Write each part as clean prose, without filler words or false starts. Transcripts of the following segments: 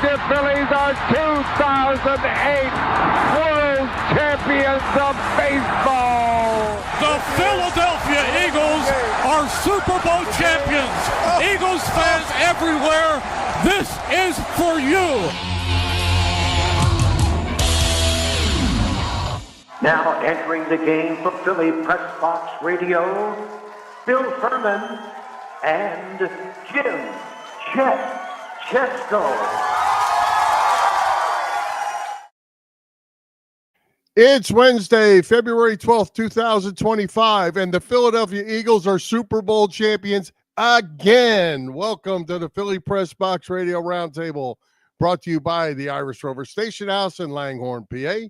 Philadelphia Phillies are 2008 World Champions of Baseball. The Philadelphia Eagles are Super Bowl champions. Eagles fans everywhere, this is for you. Now entering the game for Philly Press Box Radio, Bill Furman and Jim Chet Chesko. It's Wednesday, February 12th, 2025, and the Philadelphia Eagles are Super Bowl champions again. Welcome to the Philly Press Box Radio Roundtable, brought to you by the Irish Rover Station House in Langhorne, PA,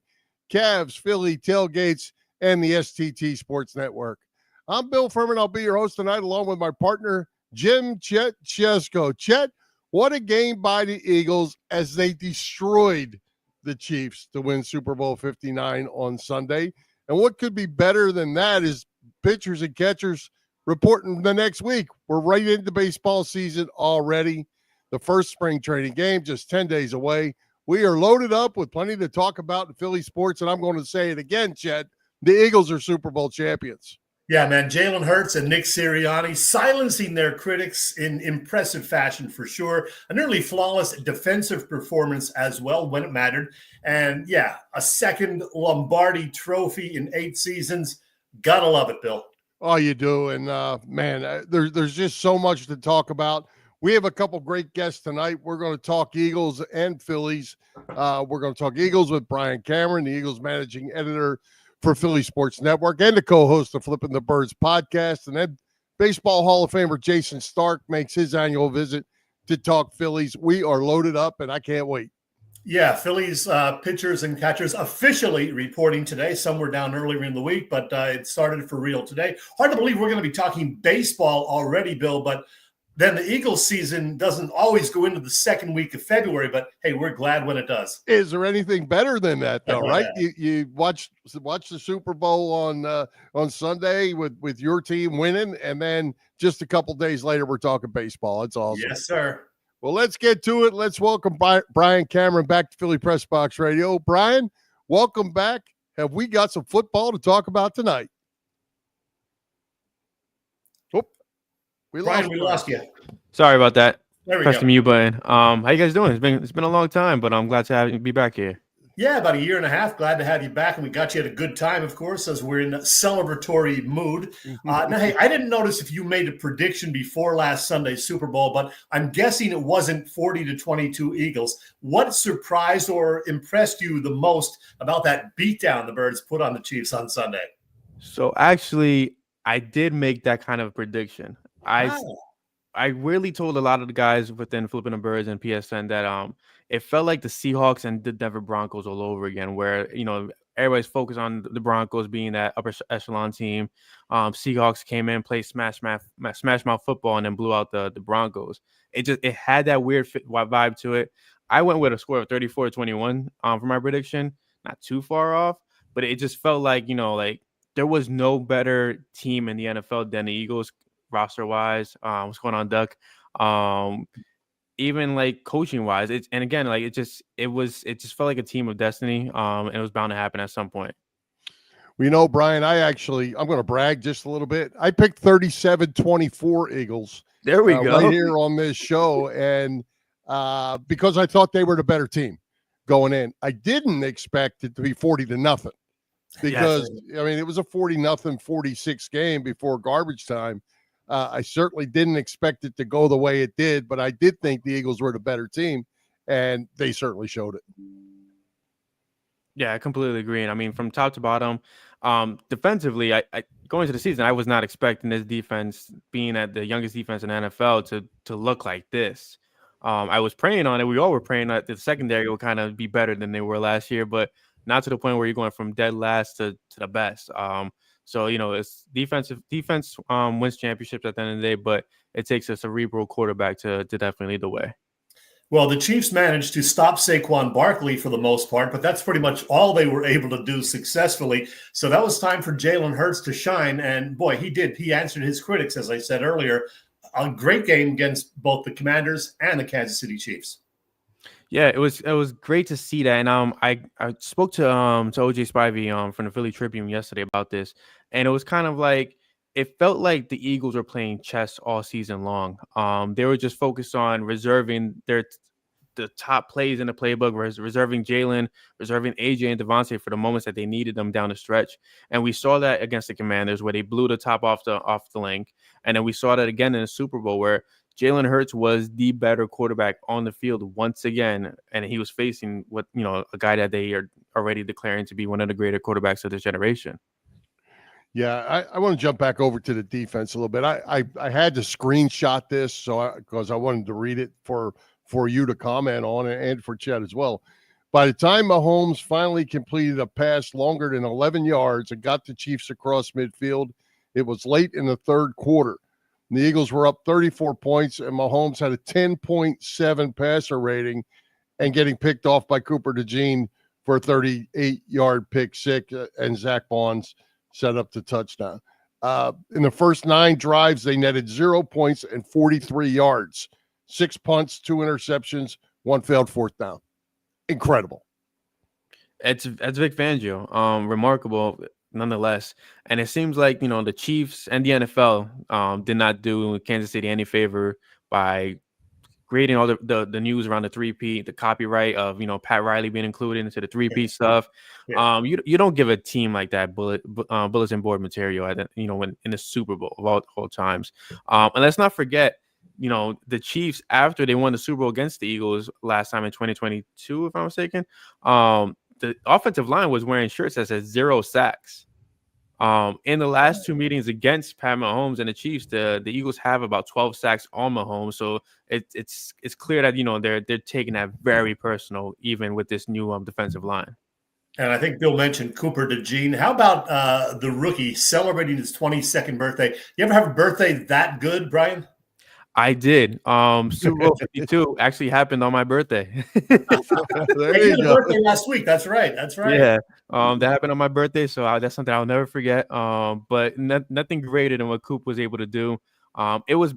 Cavs, Philly Tailgates, and the STT Sports Network. I'm Bill Furman. I'll be your host tonight, along with my partner, Jim Chet Chesko. Chet, what a game by the Eagles as they destroyed the Chiefs to win Super Bowl 59 on Sunday. And what could be better than that is pitchers and catchers reporting the next week. We're right into baseball season already. The first spring training game just 10 days away. We are loaded up with plenty to talk about in Philly sports, and I'm going to say it again, Chet. The Eagles are Super Bowl champions. Yeah, man, Jalen Hurts and Nick Sirianni silencing their critics in impressive fashion for sure. A nearly flawless defensive performance as well when it mattered. And, yeah, a second Lombardi trophy in 8 seasons. Gotta love it, Bill. Oh, you do. And, man, there's just so much to talk about. We have a couple great guests tonight. We're going to talk Eagles and Phillies. We're going to talk Eagles with Bryan Cameron, the Eagles managing editor for Philly Sports Network and the co-host of Flipping the Birds podcast. And then Baseball Hall of Famer Jayson Stark makes his annual visit to talk Phillies. We are loaded up, and I can't wait. Yeah, Phillies pitchers and catchers officially reporting today. Some were down earlier in the week, but it started for real today. Hard to believe we're going to be talking baseball already, Bill, but then the Eagles season doesn't always go into the second week of February, but hey, we're glad when it does. Is there anything better than that, though, right? You watch the Super Bowl on Sunday with your team winning, and then just a couple days later, we're talking baseball. It's awesome. Yes, sir. Well, let's get to it. Let's welcome Bryan Cameron back to Philly Press Box Radio. Bryan, welcome back. Have we got some football to talk about tonight? We lost you. Sorry about that. There we Press go. the mute button. How you guys doing? It's been a long time, but I'm glad to be back here. Yeah, about a year and a half. Glad to have you back, and we got you at a good time, of course, as we're in a celebratory mood. Now, hey, I didn't notice if you made a prediction before last Sunday's Super Bowl, but I'm guessing it wasn't 40-22 Eagles. What surprised or impressed you the most about that beatdown the Birds put on the Chiefs on Sunday? So actually, I did make that kind of prediction. I really told a lot of the guys within Flipping the Birds and PSN that it felt like the Seahawks and the Denver Broncos all over again, where everybody's focused on the Broncos being that upper echelon team. Seahawks came in, played smash mouth football, and then blew out the Broncos. It had that weird vibe to it. I went with a score of 34-21 for my prediction, not too far off, but it just felt like there was no better team in the NFL than the Eagles. Roster wise, what's going on, Duck? Even like coaching wise, it just felt like a team of destiny. And it was bound to happen at some point. Bryan, I'm going to brag just a little bit. I picked 37-24 Eagles. There we go. Right here on this show, and because I thought they were the better team going in. I didn't expect it to be 40-0 because it was a 40-0, 46 game before garbage time. I certainly didn't expect it to go the way it did, but I did think the Eagles were the better team, and they certainly showed it. Yeah, I completely agree. And I mean, from top to bottom, defensively, I going into the season, I was not expecting this defense, being at the youngest defense in the NFL, to look like this. I was praying on it. We all were praying that the secondary will kind of be better than they were last year, but not to the point where you're going from dead last to the best. So, it's defense wins championships at the end of the day, but it takes a cerebral quarterback to definitely lead the way. Well, the Chiefs managed to stop Saquon Barkley for the most part, but that's pretty much all they were able to do successfully. So that was time for Jalen Hurts to shine, and boy, he did. He answered his critics, as I said earlier. A great game against both the Commanders and the Kansas City Chiefs. Yeah, it was great to see that, and I spoke to OJ Spivey from the Philly Tribune yesterday about this, and it was kind of like it felt like the Eagles were playing chess all season long. They were just focused on reserving the top plays in the playbook, reserving Jalen, reserving AJ and Devontae for the moments that they needed them down the stretch, and we saw that against the Commanders where they blew the top off the link, and then we saw that again in the Super Bowl where Jalen Hurts was the better quarterback on the field once again, and he was facing a guy that they are already declaring to be one of the greater quarterbacks of this generation. Yeah, I want to jump back over to the defense a little bit. I had to screenshot this because I wanted to read it for you to comment on it and for Chet as well. By the time Mahomes finally completed a pass longer than 11 yards and got the Chiefs across midfield, it was late in the third quarter. The Eagles were up 34 points, and Mahomes had a 10.7 passer rating and getting picked off by Cooper DeJean for a 38-yard pick six, and Zach Bonds set up the touchdown. In the first 9 drives, they netted 0 points and 43 yards, 6 punts, 2 interceptions, 1 failed fourth down. Incredible. It's Vic Fangio. Remarkable nonetheless. And it seems like, the Chiefs and the NFL did not do Kansas City any favor by creating all the news around the three-peat, the copyright of, Pat Riley being included into the three-peat stuff. Yeah. You don't give a team like that bulletin board material when in the Super Bowl of all times. And let's not forget, the Chiefs, after they won the Super Bowl against the Eagles last time in 2022, if I'm mistaken, the offensive line was wearing shirts that said 0 sacks. In the last 2 meetings against Pat Mahomes and the Chiefs, the Eagles have about 12 sacks on Mahomes. So it's clear that they're taking that very personal, even with this new defensive line. And I think Bill mentioned Cooper DeJean. How about the rookie celebrating his 22nd birthday? You ever have a birthday that good, Bryan? I did. Super Bowl 52 actually happened on my birthday. There you go. Birthday last week. That's right. Yeah. That happened on my birthday, so that's something I'll never forget. But nothing greater than what Coop was able to do. He was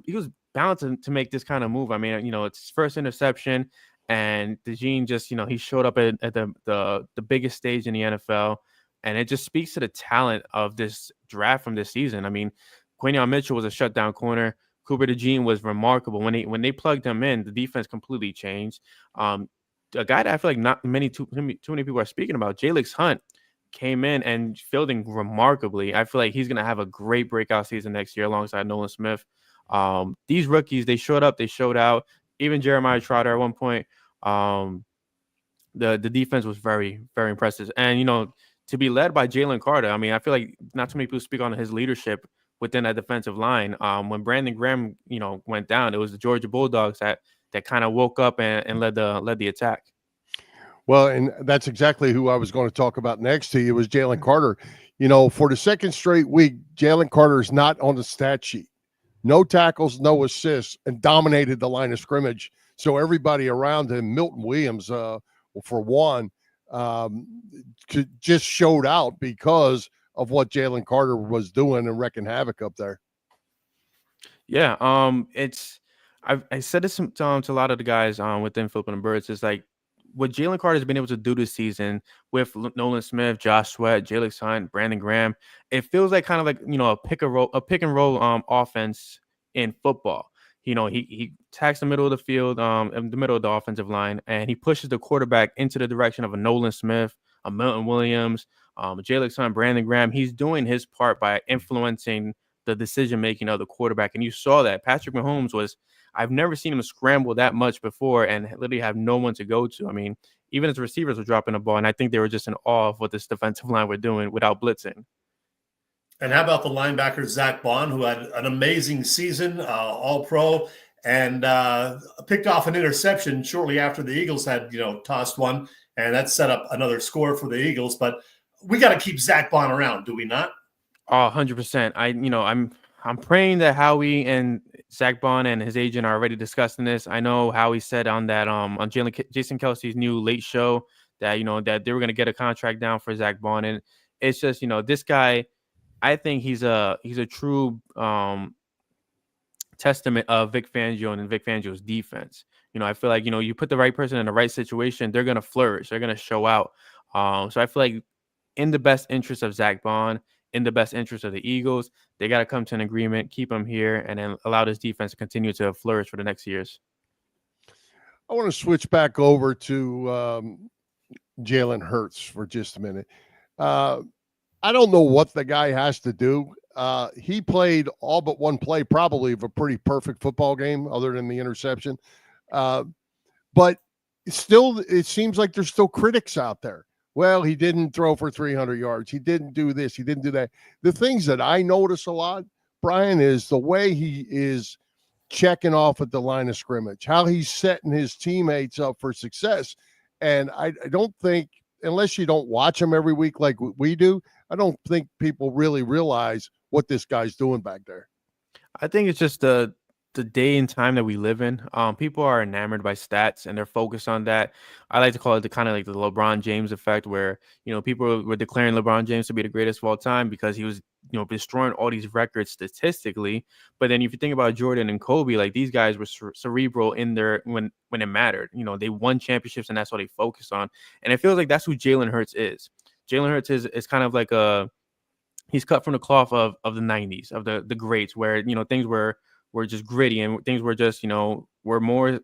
bound to make this kind of move. I mean, it's his first interception, and DeJean just, he showed up at the biggest stage in the NFL, and it just speaks to the talent of this draft from this season. I mean, Quinyon Mitchell was a shutdown corner. Cooper DeJean was remarkable. When they plugged him in, the defense completely changed. A guy that I feel like not too many people are speaking about, Jalix Hunt, came in and fielding remarkably. I feel like he's going to have a great breakout season next year alongside Nolan Smith. These rookies, they showed up, they showed out. Even Jeremiah Trotter at one point. The defense was very, very impressive. And, to be led by Jalen Carter, I mean, I feel like not too many people speak on his leadership within that defensive line. When Brandon Graham, went down, it was the Georgia Bulldogs that kind of woke up and led the attack. Well, and that's exactly who I was going to talk about next to you was Jalen Carter. For the second straight week, Jalen Carter is not on the stat sheet. No tackles, no assists, and dominated the line of scrimmage. So everybody around him, Milton Williams, for one, just showed out because of what Jalen Carter was doing and wrecking havoc up there. Yeah, I said this to a lot of the guys within Flipping the Birds. It's like what Jalen Carter has been able to do this season with Nolan Smith, Josh Sweat, Jalix Hunt, Brandon Graham. It feels like kind of like a pick and roll offense in football. He attacks the middle of the field, in the middle of the offensive line, and he pushes the quarterback into the direction of a Nolan Smith, a Milton Williams, Jalix Hunt, Brandon Graham. He's doing his part by influencing the decision-making of the quarterback. And you saw that. Patrick Mahomes I've never seen him scramble that much before and literally have no one to go to. I mean, even his receivers were dropping the ball, and I think they were just in awe of what this defensive line were doing without blitzing. And how about the linebacker, Zach Bond, who had an amazing season, all-pro, and picked off an interception shortly after the Eagles had, tossed one, and that set up another score for the Eagles. But we got to keep Zach Bond around, do we not? Oh, 100%. I'm praying that Howie and Zach Bond and his agent are already discussing this. I know Howie said on that on Jason Kelsey's new late show that that they were going to get a contract down for Zach Bond, and it's just this guy. I think he's a true testament of Vic Fangio and Vic Fangio's defense. I feel like, you put the right person in the right situation, they're going to flourish. They're going to show out. So I feel like in the best interest of Zach Bond, in the best interest of the Eagles, they got to come to an agreement, keep him here, and then allow this defense to continue to flourish for the next years. I want to switch back over to Jalen Hurts for just a minute. I don't know what the guy has to do. He played all but one play, probably of a pretty perfect football game, other than the interception. But still, it seems like there's still critics out there. Well, he didn't throw for 300 yards. He didn't do this. He didn't do that. The things that I notice a lot, Bryan, is the way he is checking off at the line of scrimmage, how he's setting his teammates up for success. And I don't think, unless you don't watch him every week like we do, I don't think people really realize what this guy's doing back there. I think it's just the day and time that we live in. People are enamored by stats and they're focused on that. I like to call it the kind of like the LeBron James effect, where people were declaring LeBron James to be the greatest of all time because he was destroying all these records statistically. But then if you think about Jordan and Kobe, like these guys were cerebral in their when it mattered. They won championships and that's what they focused on. And it feels like that's who Jalen Hurts is. Jalen Hurts is kind of like he's cut from the cloth of the 90s, of the greats, where things were just gritty and things were just were more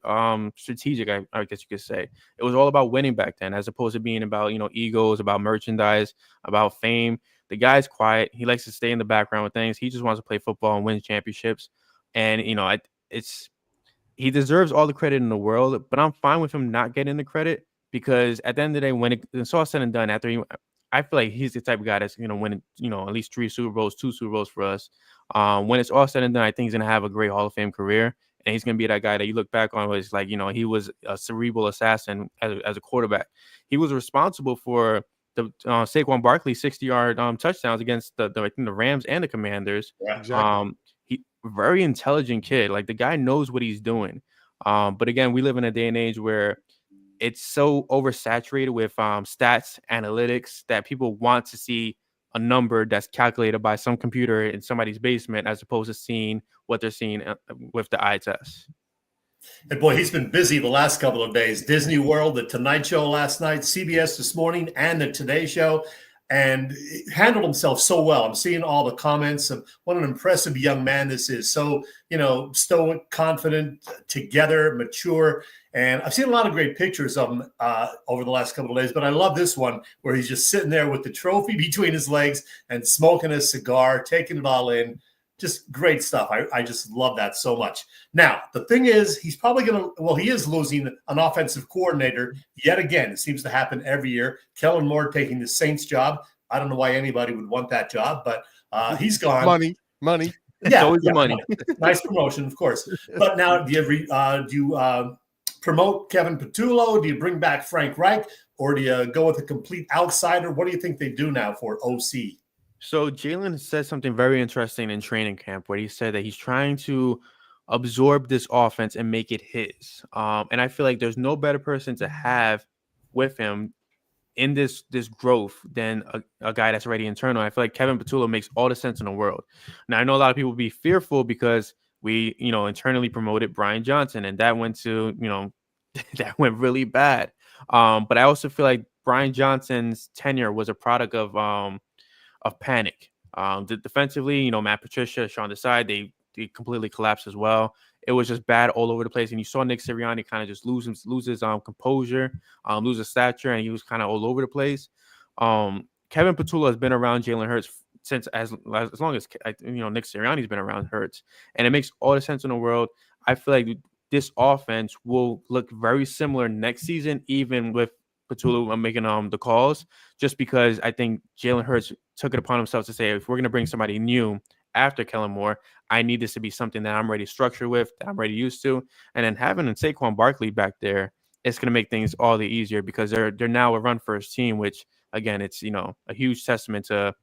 strategic, I guess you could say. It was all about winning back then, as opposed to being about egos, about merchandise, about fame. The guy's quiet. He likes to stay in the background with things. He just wants to play football and win championships. And he deserves all the credit in the world, but I'm fine with him not getting the credit, because at the end of the day, when it's all said and done, I feel like he's the type of guy that's win at least 3 Super Bowls, 2 Super Bowls for us. When it's all said and done, I think he's gonna have a great Hall of Fame career, and he's gonna be that guy that you look back on was like, he was a cerebral assassin as a quarterback. He was responsible for the Saquon Barkley 60-yard touchdowns against the Rams and the Commanders. Yeah, exactly. He very intelligent kid. Like, the guy knows what he's doing. But again, we live in a day and age where it's so oversaturated with stats, analytics, that people want to see a number that's calculated by some computer in somebody's basement, as opposed to seeing what they're seeing with the eye test. And boy, he's been busy the last couple of days. Disney World, the Tonight Show last night, CBS this morning, and the Today Show, and handled himself so well. I'm seeing all the comments of what an impressive young man this is. So, stoic, confident, together, mature. And I've seen a lot of great pictures of him over the last couple of days, but I love this one where he's just sitting there with the trophy between his legs and smoking a cigar, taking it all in. Just great stuff. I just love that so much. Now, the thing is, he's probably he is losing an offensive coordinator yet again. It seems to happen every year. Kellen Moore taking the Saints job. I don't know why anybody would want that job, but he's gone. Money. Yeah, money. Nice promotion, of course. But now, do you promote Kevin Patullo? Do you bring back Frank Reich? Or do you go with a complete outsider? What do you think they do now for OC? So Jalen said something very interesting in training camp, where he said that he's trying to absorb this offense and make it his. And I feel like there's no better person to have with him in this growth than a guy that's already internal. I feel like Kevin Patullo makes all the sense in the world. Now, I know a lot of people will be fearful because we, internally promoted Bryan Johnson, and that went to, that went really bad. But I also feel like Bryan Johnson's tenure was a product of panic. Defensively, Matt Patricia, Sean Desai, they completely collapsed as well. It was just bad all over the place, and you saw Nick Sirianni kind of just lose his composure, lose his stature, and he was kind of all over the place. Kevin Patullo has been around Jalen Hurts since as long as Nick Sirianni's been around Hurts, and it makes all the sense in the world. I feel like this offense will look very similar next season, even with Patullo making the calls, just because I think Jalen Hurts took it upon himself to say, if we're going to bring somebody new after Kellen Moore, I need this to be something that I'm ready to structure with, that I'm ready used to. And then having Saquon Barkley back there, it's going to make things all the easier, because they're now a run first team, which again, it's a huge testament to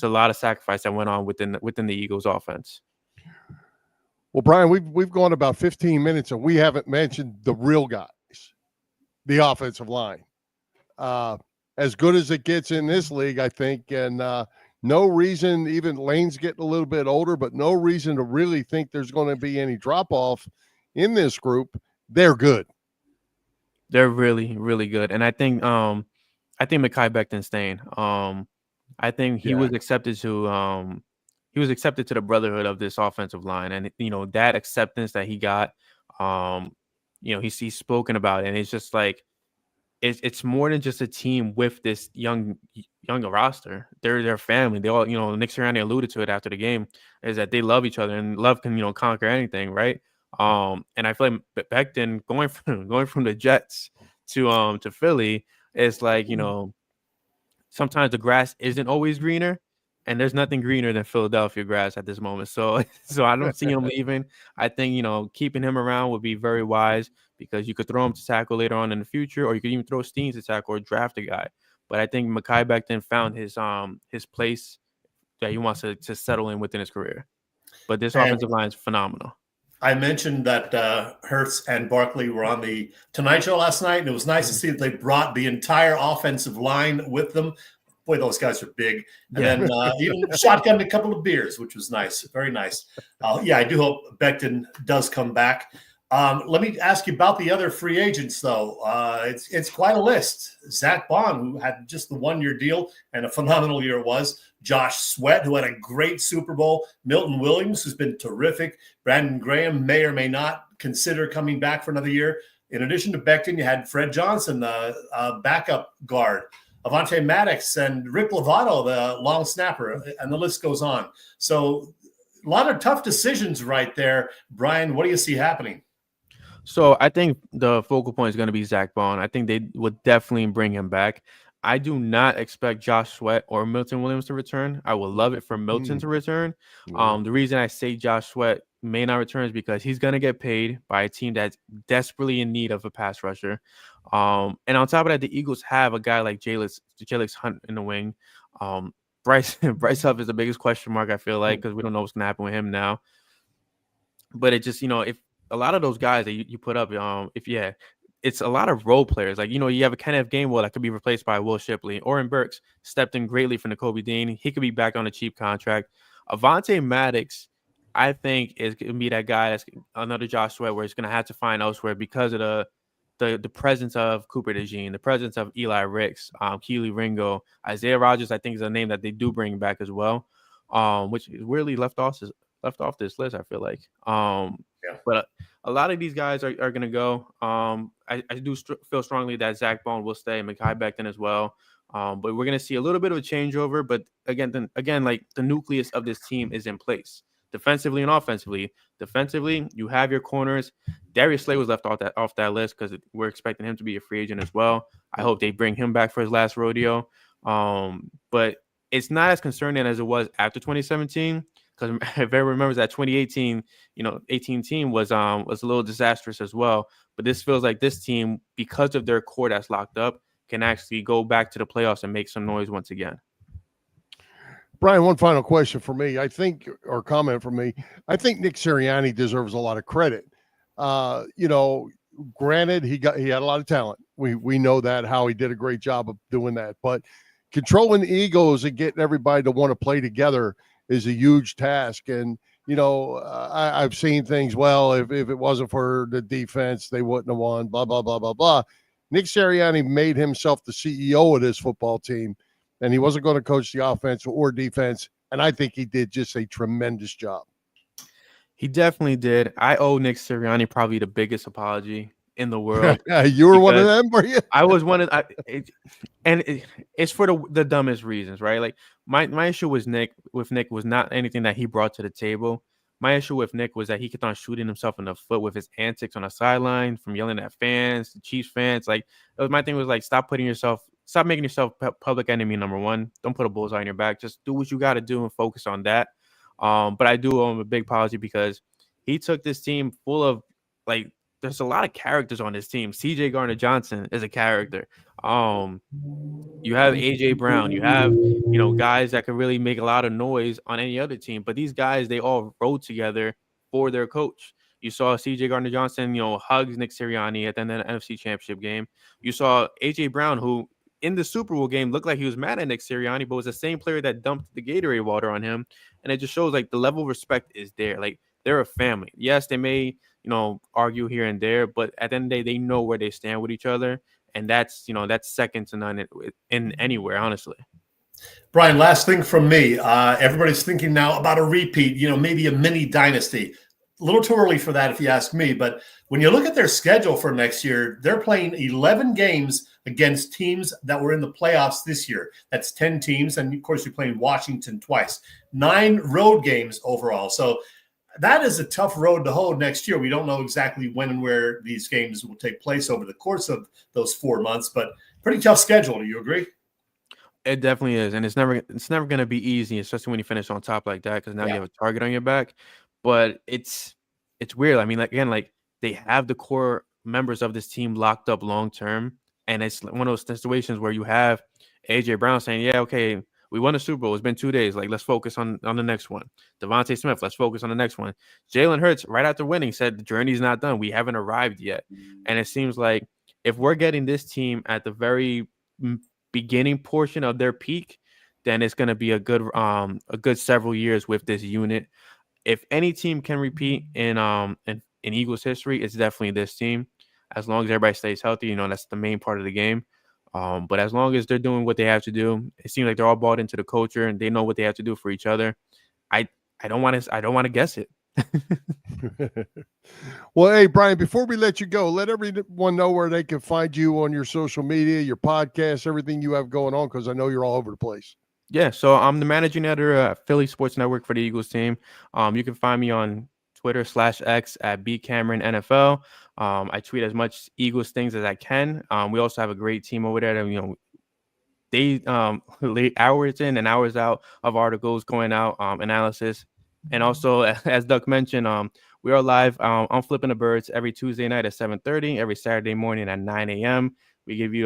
a lot of sacrifice that went on within the Eagles offense. Well, Bryan, we've gone about 15 minutes and we haven't mentioned the real guys, the offensive line. As good as it gets in this league, I think, and No reason, even Lane's getting a little bit older, but no reason to really think there's going to be any drop-off in this group. They're good. They're really, really good. And I think Mekhi Becton's staying. I think he was accepted to the brotherhood of this offensive line. And that acceptance that he got, he's spoken about it. And it's just like it's more than just a team with this young roster. They're their family. They all, Nick Sirianni alluded to it after the game, is that they love each other and love can, conquer anything, right? And I feel like Becton going from the Jets to Philly is like, sometimes the grass isn't always greener, and there's nothing greener than Philadelphia grass at this moment. So I don't see him leaving. I think, keeping him around would be very wise, because you could throw him to tackle later on in the future, or you could even throw Steen to tackle or draft a guy. But I think Mekhi Becton found his place that he wants to settle in within his career. But this offensive line is phenomenal. I mentioned that Hurts and Barkley were on the Tonight Show last night, and it was nice to see that they brought the entire offensive line with them. Boy, those guys are big. And then even shotgunned a couple of beers, which was nice. Very nice. I do hope Becton does come back. Let me ask you about the other free agents, though. It's quite a list. Zach Bond, who had just the one-year deal, and a phenomenal year it was. Josh Sweat, who had a great Super Bowl. Milton Williams, who's been terrific. Brandon Graham may or may not consider coming back for another year. In addition to Becton, you had Fred Johnson, the backup guard. Avonte Maddox and Rick Lovato, the long snapper, and the list goes on. So a lot of tough decisions right there. Bryan, what do you see happening? So I think the focal point is going to be Zach Bond. I think they would definitely bring him back. I do not expect Josh Sweat or Milton Williams to return. I would love it for Milton to return. The reason I say Josh Sweat may not return is because he's going to get paid by a team that's desperately in need of a pass rusher. And on top of that, the Eagles have a guy like Jalix Hunt in the wing. Bryce Huff is the biggest question mark, I feel like, because we don't know what's going to happen with him now. But it just, if a lot of those guys that you put up, it's a lot of role players. Like, you have a Kenneth Gainwell that could be replaced by Will Shipley. Oren Burks stepped in greatly for Nakobe Dean. He could be back on a cheap contract. Avonte Maddox, I think, is going to be that guy that's another Josh Sweat, where he's going to have to find elsewhere because of the presence of Cooper DeJean, the presence of Eli Ricks, Keely Ringo. Isaiah Rodgers, I think, is a name that they do bring back as well, which is weirdly left off this list, I feel like. But a lot of these guys are going to go. I do feel strongly that Zach Bond will stay, Mekhi Becton as well. But we're going to see a little bit of a changeover. But again, like the nucleus of this team is in place, defensively and offensively. Defensively, you have your corners. Darius Slay was left off that list because we're expecting him to be a free agent as well. I hope they bring him back for his last rodeo. But it's not as concerning as it was after 2017. Because if everyone remembers that 2018, 18 team was a little disastrous as well. But this feels like this team, because of their core that's locked up, can actually go back to the playoffs and make some noise once again. Bryan, one final question for me. Or comment from me. I think Nick Sirianni deserves a lot of credit. Granted, he had a lot of talent. We know that. Howie did a great job of doing that. But controlling the egos and getting everybody to want to play together is a huge task. And, I've seen things, well, if it wasn't for the defense, they wouldn't have won, blah, blah, blah, blah, blah. Nick Sirianni made himself the CEO of this football team, and he wasn't going to coach the offense or defense. And I think he did just a tremendous job. He definitely did. I owe Nick Sirianni probably the biggest apology in the world. You were one of them, were you? I was one of it's for the dumbest reasons, right? Like my issue with Nick was not anything that he brought to the table. My issue with Nick was that he kept on shooting himself in the foot with his antics on the sideline, from yelling at fans, the Chiefs fans. Like, my thing was like, stop making yourself public enemy number one. Don't put a bullseye on your back. Just do what you got to do and focus on that. But I do owe him a big apology because he took this team full of, like, there's a lot of characters on this team. CJ Gardner-Johnson is a character. You have AJ Brown. You have, guys that can really make a lot of noise on any other team. But these guys, they all rode together for their coach. You saw CJ Gardner-Johnson, hugs Nick Sirianni at the end of the NFC Championship game. You saw AJ Brown, who in the Super Bowl game looked like he was mad at Nick Sirianni, but was the same player that dumped the Gatorade water on him. And it just shows like the level of respect is there. Like they're a family. Yes, they may, argue here and there, but at the end of the day, they know where they stand with each other. And that's second to none in anywhere, honestly. Bryan, last thing from me. Everybody's thinking now about a repeat, maybe a mini dynasty. A little too early for that if you ask me, but when you look at their schedule for next year, they're playing 11 games against teams that were in the playoffs this year. That's 10 teams, and of course you're playing Washington twice. 9 road games overall. So that is a tough road to hold next year. We don't know exactly when and where these games will take place over the course of those 4 months, but pretty tough schedule. Do you agree? It definitely is, and it's never going to be easy, especially when you finish on top like that, because now you have a target on your back. But it's weird. I mean, like they have the core members of this team locked up long term, and it's one of those situations where you have AJ Brown saying, "Yeah, okay, we won the Super Bowl. It's been 2 days. Like, let's focus on the next one." Devontae Smith, let's focus on the next one. Jalen Hurts, right after winning, said the journey's not done. We haven't arrived yet, and it seems like if we're getting this team at the very beginning portion of their peak, then it's going to be a good several years with this unit. If any team can repeat in Eagles history, it's definitely this team. As long as everybody stays healthy, that's the main part of the game. But as long as they're doing what they have to do, it seems like they're all bought into the culture and they know what they have to do for each other. I don't want to guess it. Well, hey, Bryan, before we let you go, let everyone know where they can find you on your social media, your podcast, everything you have going on, because I know you're all over the place. Yeah, so I'm the managing editor at Philly Sports Network for the Eagles team. You can find me on Twitter /X at BCameronNFL. I tweet as much Eagles things as I can. We also have a great team over there that, they late hours in and hours out of articles going out, analysis. And also, as Duck mentioned, we are live on Flipping the Birds every Tuesday night at 7:30, every Saturday morning at 9 a.m. We give you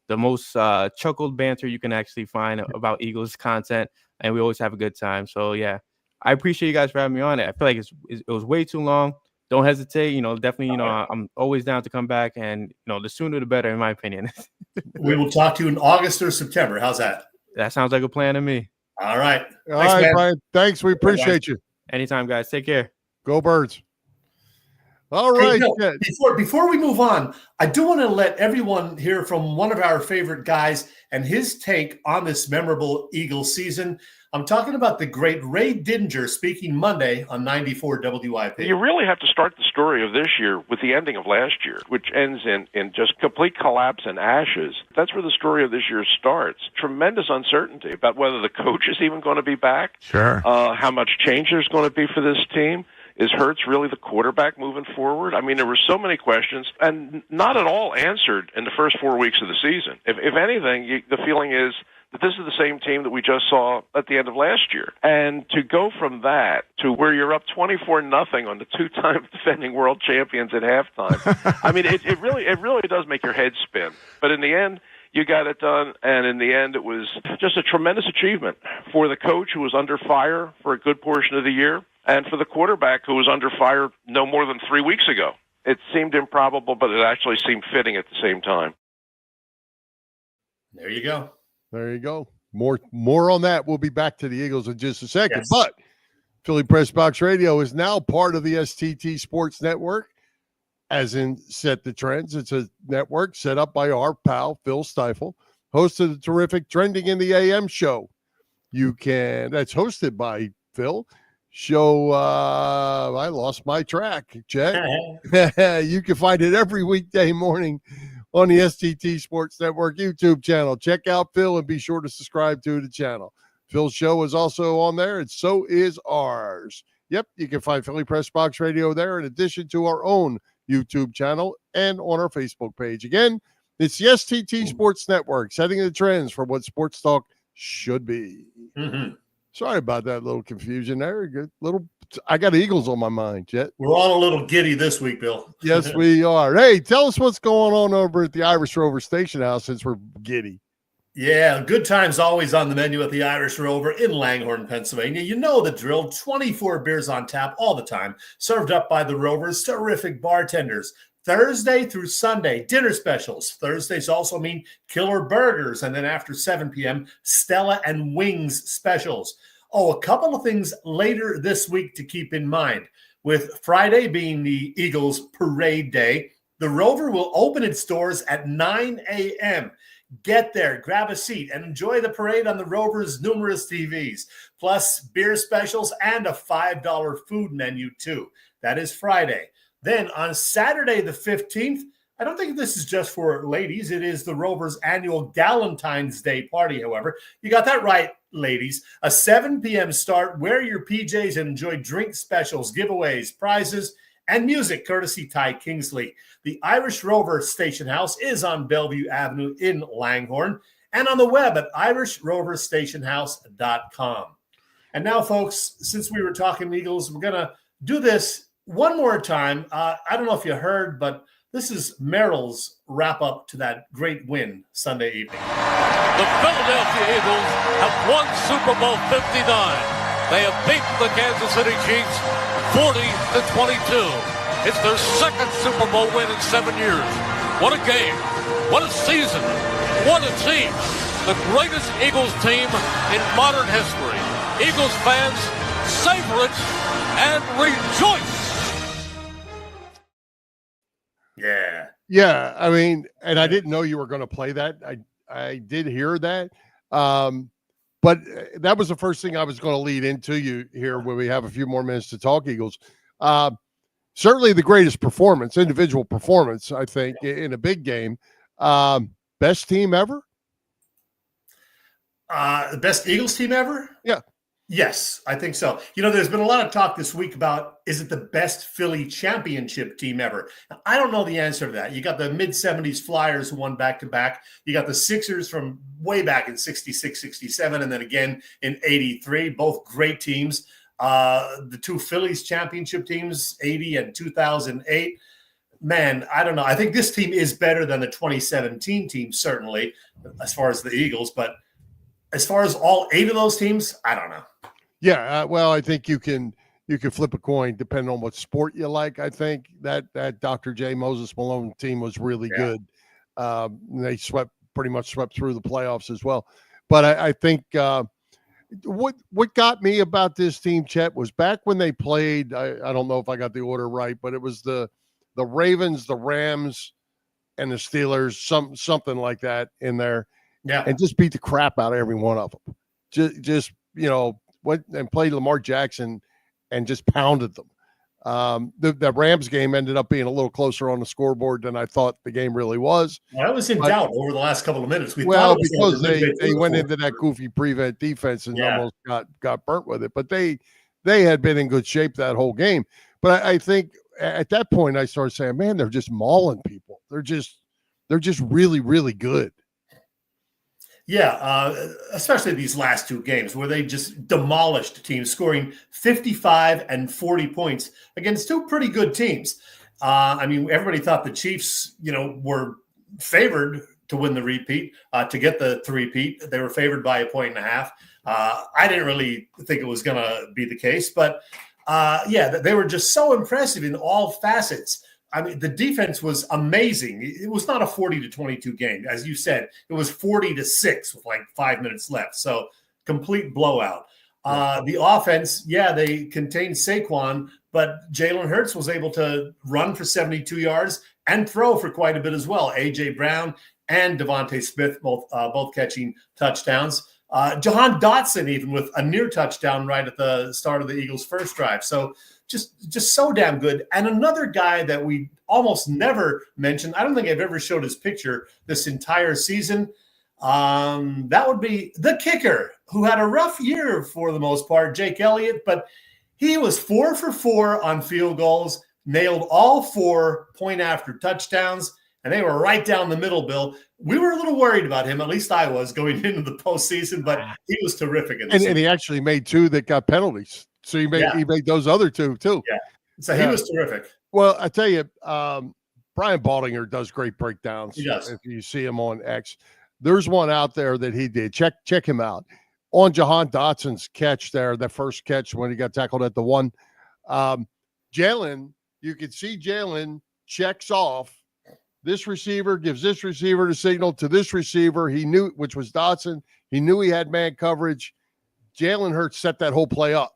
the most chuckled banter you can actually find about Eagles content, and we always have a good time. So, yeah, I appreciate you guys for having me on it. I feel like it was way too long. Don't hesitate. Definitely, I'm always down to come back, and, the sooner the better, in my opinion. We will talk to you in August or September. How's that? That sounds like a plan to me. All right. All right, man. Bryan. Thanks. We appreciate you. Anytime, guys. Take care. Go Birds. All right. Hey, before we move on, I do want to let everyone hear from one of our favorite guys and his take on this memorable Eagles season. I'm talking about the great Ray Didinger speaking Monday on 94 WIP. You really have to start the story of this year with the ending of last year, which ends in just complete collapse and ashes. That's where the story of this year starts. Tremendous uncertainty about whether the coach is even going to be back. Sure. How much change there's going to be for this team. Is Hurts really the quarterback moving forward? I mean, there were so many questions, and not at all answered in the first 4 weeks of the season. If anything, the feeling is that this is the same team that we just saw at the end of last year. And to go from that to where you're up 24-0 on the two-time defending world champions at halftime, I mean, it really does make your head spin. But in the end, you got it done, and in the end, it was just a tremendous achievement for the coach who was under fire for a good portion of the year, and for the quarterback who was under fire no more than 3 weeks ago. It seemed improbable, but it actually seemed fitting at the same time. There you go. There you go. More on that. We'll be back to the Eagles in just a second. Yes. But Philly Press Box Radio is now part of the STT Sports Network, as in Set the Trends. It's a network set up by our pal, Phil Stiefel, host of the terrific Trending in the AM show. That's hosted by Phil. Show, I lost my track, Chet. You can find it every weekday morning on the STT Sports Network YouTube channel. Check out Phil and be sure to subscribe to the channel. Phil's show is also on there, and so is ours. Yep, you can find Philly Press Box Radio there in addition to our own YouTube channel and on our Facebook page. Again, it's the STT Sports Network, setting the trends for what sports talk should be. Mm-hmm. Sorry about that little confusion there. I got Eagles on my mind, Chet. We're all a little giddy this week, Bill. Yes, we are. Hey, tell us what's going on over at the Irish Rover Station House since we're giddy. Yeah, good times always on the menu at the Irish Rover in Langhorne, Pennsylvania. You know the drill, 24 beers on tap all the time, served up by the Rover's terrific bartenders. Thursday through Sunday, dinner specials. Thursdays also mean killer burgers. And then after 7 p.m., Stella and Wings specials. Oh, a couple of things later this week to keep in mind. With Friday being the Eagles parade day, the Rover will open its doors at 9 a.m. Get there, grab a seat, and enjoy the parade on the Rover's numerous TVs, plus beer specials and a $5 food menu, too. That is Friday. Then on Saturday the 15th, I don't think this is just for ladies. It is the Rover's annual Galentine's Day party, however. You got that right, ladies. A 7 p.m. start. Wear your PJs and enjoy drink specials, giveaways, prizes, and music courtesy Ty Kingsley. The Irish Rover Station House is on Bellevue Avenue in Langhorne and on the web at irishroverstationhouse.com. And now, folks, since we were talking Eagles, we're going to do this one more time. I don't know if you heard, but this is Merrill's wrap-up to that great win Sunday evening. The Philadelphia Eagles have won Super Bowl 59. They have beaten the Kansas City Chiefs 40-22. It's their second Super Bowl win in 7 years. What a game. What a season. What a team. The greatest Eagles team in modern history. Eagles fans, savor it and rejoice. Yeah. Yeah, I mean, and I didn't know you were going to play that. I did hear that. But that was the first thing I was going to lead into you here when we have a few more minutes to talk Eagles. Certainly the greatest performance, individual performance, I think, in a big game. Best team ever? The best Eagles team ever? Yeah. Yes, I think so. You know, there's been a lot of talk this week about, is it the best Philly championship team ever? Now, I don't know the answer to that. You got the mid-'70s Flyers who won back-to-back. You got the Sixers from way back in 66, 67, and then again in 83. Both great teams. The two Phillies championship teams, 80 and 2008. Man, I don't know. I think this team is better than the 2017 team, certainly, as far as the Eagles. But as far as all 8 of those teams, I don't know. Yeah, well, I think you can flip a coin depending on what sport you like. I think that Dr. J. Moses Malone team was really good. They pretty much swept through the playoffs as well. But I think what got me about this team, Chet, was back when they played. I don't know if I got the order right, but it was the Ravens, the Rams, and the Steelers, something like that in there. Yeah, and just beat the crap out of every one of them. Just went and played Lamar Jackson and just pounded them. The Rams game ended up being a little closer on the scoreboard than I thought the game really was. Well, I was in doubt over the last couple of minutes. Because they went into that goofy prevent defense and almost got burnt with it. But they had been in good shape that whole game. But I think at that point I started saying, man, they're just mauling people. They're just really, really good. Yeah, especially these last 2 games where they just demolished teams, scoring 55 and 40 points against 2 pretty good teams. I mean, everybody thought the Chiefs, were favored to win the repeat, to get the three-peat. They were favored by 1.5 points. I didn't really think it was going to be the case, but they were just so impressive in all facets. I mean, the defense was amazing. It was not a 40-22 game. As you said, it was 40-6 with like 5 minutes left. So complete blowout. The offense, they contained Saquon, but Jalen Hurts was able to run for 72 yards and throw for quite a bit as well. A.J. Brown and Devontae Smith both catching touchdowns. Jahan Dotson even with a near touchdown right at the start of the Eagles' first drive. So just so damn good. And another guy that we almost never mentioned, I don't think I've ever showed his picture this entire season. That would be the kicker, who had a rough year for the most part, Jake Elliott, but he was 4 for 4 on field goals, nailed all 4 point-after touchdowns, and they were right down the middle, Bill. We were a little worried about him, at least I was, going into the postseason, but he was terrific. And he actually made 2 that got penalties. So he made those other 2 too. Yeah. So he was terrific. Well, I tell you, Brian Baldinger does great breakdowns. He does. If you see him on X, there's one out there that he did. Check him out on Jahan Dotson's catch there. That first catch when he got tackled at the 1. Jalen, you could see Jalen checks off. This receiver gives this receiver the signal to this receiver. He knew, which was Dotson. He knew he had man coverage. Jalen Hurts set that whole play up.